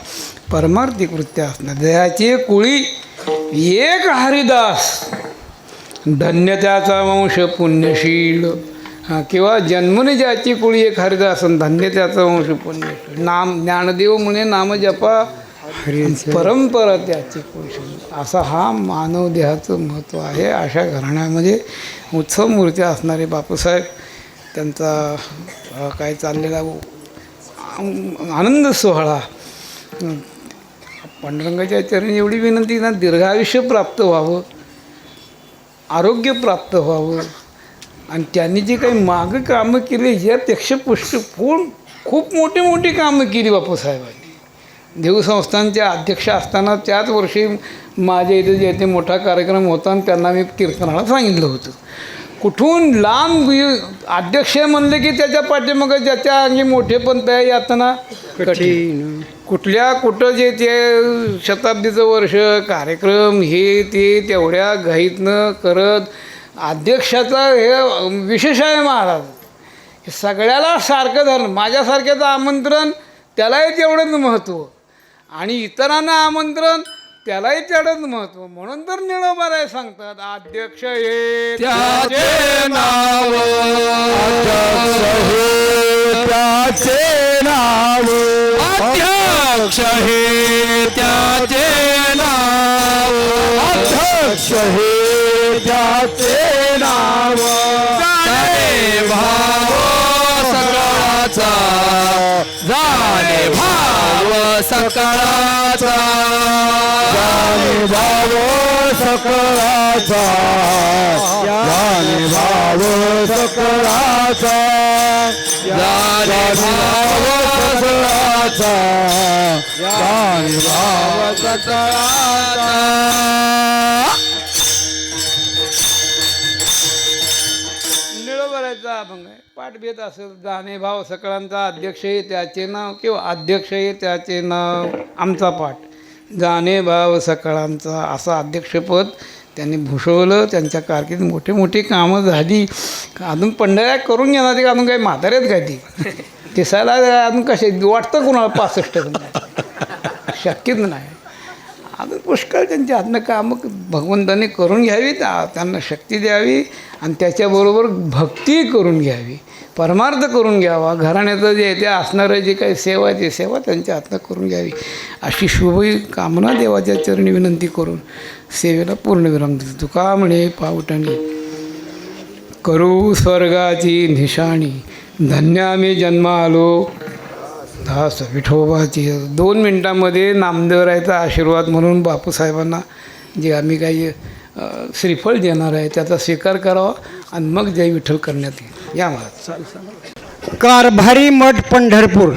परमार्थिक वृत्ती असणार. दयाची कुळी एक हरिदास धन्य त्याचा वंश पुण्यशील. किंवा जन्मने ज्याची कुळी एक हरिदास धन्य त्याचा वंश पुण्यशील. नाम ज्ञानदेव म्हणे नाम जपा परंपरा त्याची कुळशील. असा हा मानव देहाचं महत्त्व आहे. अशा घराण्यामध्ये उत्सव मूर्ती असणारे बापूसाहेब त्यांचा काय चाललेला आनंद सोहळा. पांडुरंगाच्या चरणी एवढी विनंती ना दीर्घायुष्य प्राप्त व्हावं, आरोग्य प्राप्त व्हावं आणि त्यांनी जे काही मागं कामं केली यापेक्षा पुष्टपूर्ण खूप मोठी मोठी कामं केली बापूसाहेबांनी. देऊ संस्थानचे अध्यक्ष असताना त्याच वर्षी माझ्या इथे जे मोठा कार्यक्रम होता आणि त्यांना मी कीर्तनाला सांगितलं होतं. कुठून लांब अध्यक्ष म्हणले की त्याच्या पाठीमागं ज्याच्या अंगी मोठे पण त्या यातना कठीण. कुठं जे ते शताब्दीचं वर्ष कार्यक्रम हे ते तेवढ्या घाईतनं करत अध्यक्षाचा हे विशेष आहे महाराज. हे सगळ्याला सारखं धरणं. माझ्यासारख्याचं आमंत्रण त्यालाही तेवढंच महत्त्व आणि इतरांना आमंत्रण त्यालाही तेवढंच महत्त्व. म्हणून तर निळोबाराय सांगतात अध्यक्ष हे त्याचे नाव त्याचे नाव अध्यक्ष हे त्याचे नाव अध्यक्ष हे त्याचे नाव जाणे भाव सकाळचा जाणे भाव सकाळचा जाने भाव सकळाचा जाने भाव सकळाचा जाणे भाव सकळाचा जाने भाव सकळाचा. निळोबारायचा अभंग आहे. पाठ भेद असेल जाणे भाव सकळांचा अध्यक्ष हे त्याचे नाव किंवा अध्यक्ष हे त्याचे नाव. आमचा पाठ जाणे भाव सकळांचा असं अध्यक्षपद त्यांनी भूषवलं. त्यांच्या कारकिर्दीत मोठी मोठी कामं झाली. अजून पंढऱ्या करून घेणार ते अजून काही म्हाताऱ्यात काय ती दिसायला अजून कसे वाटतं कुणाला 65 शक्यच नाही. अजून पुष्कळ त्यांच्या हातनं कामं भगवंताने करून घ्यावी, त्यांना शक्ती द्यावी आणि त्याच्याबरोबर भक्ती करून घ्यावी, परमार्थ करून घ्यावा. घराण्याचं जे ते असणारं जे काही सेवा आहे ती सेवा त्यांच्या हातनं करून घ्यावी अशी शुभ कामना देवाच्या चरणी विनंती करून सेवेला पूर्णविराम देतो. तुका म्हणे पावटणी करू स्वर्गाची निशाणी धन्य आम्ही जन्म आलो हा सर विठोबाची 2 मिनटामध्ये नामदेवरायचा आशीर्वाद म्हणून बापूसाहेबांना जे आम्ही काही श्रीफळ देणार आहे त्याचा स्वीकार करावा आणि मग जय विठ्ठल करण्यात येईल. या महाराज. कारभारी मठ पंढरपूर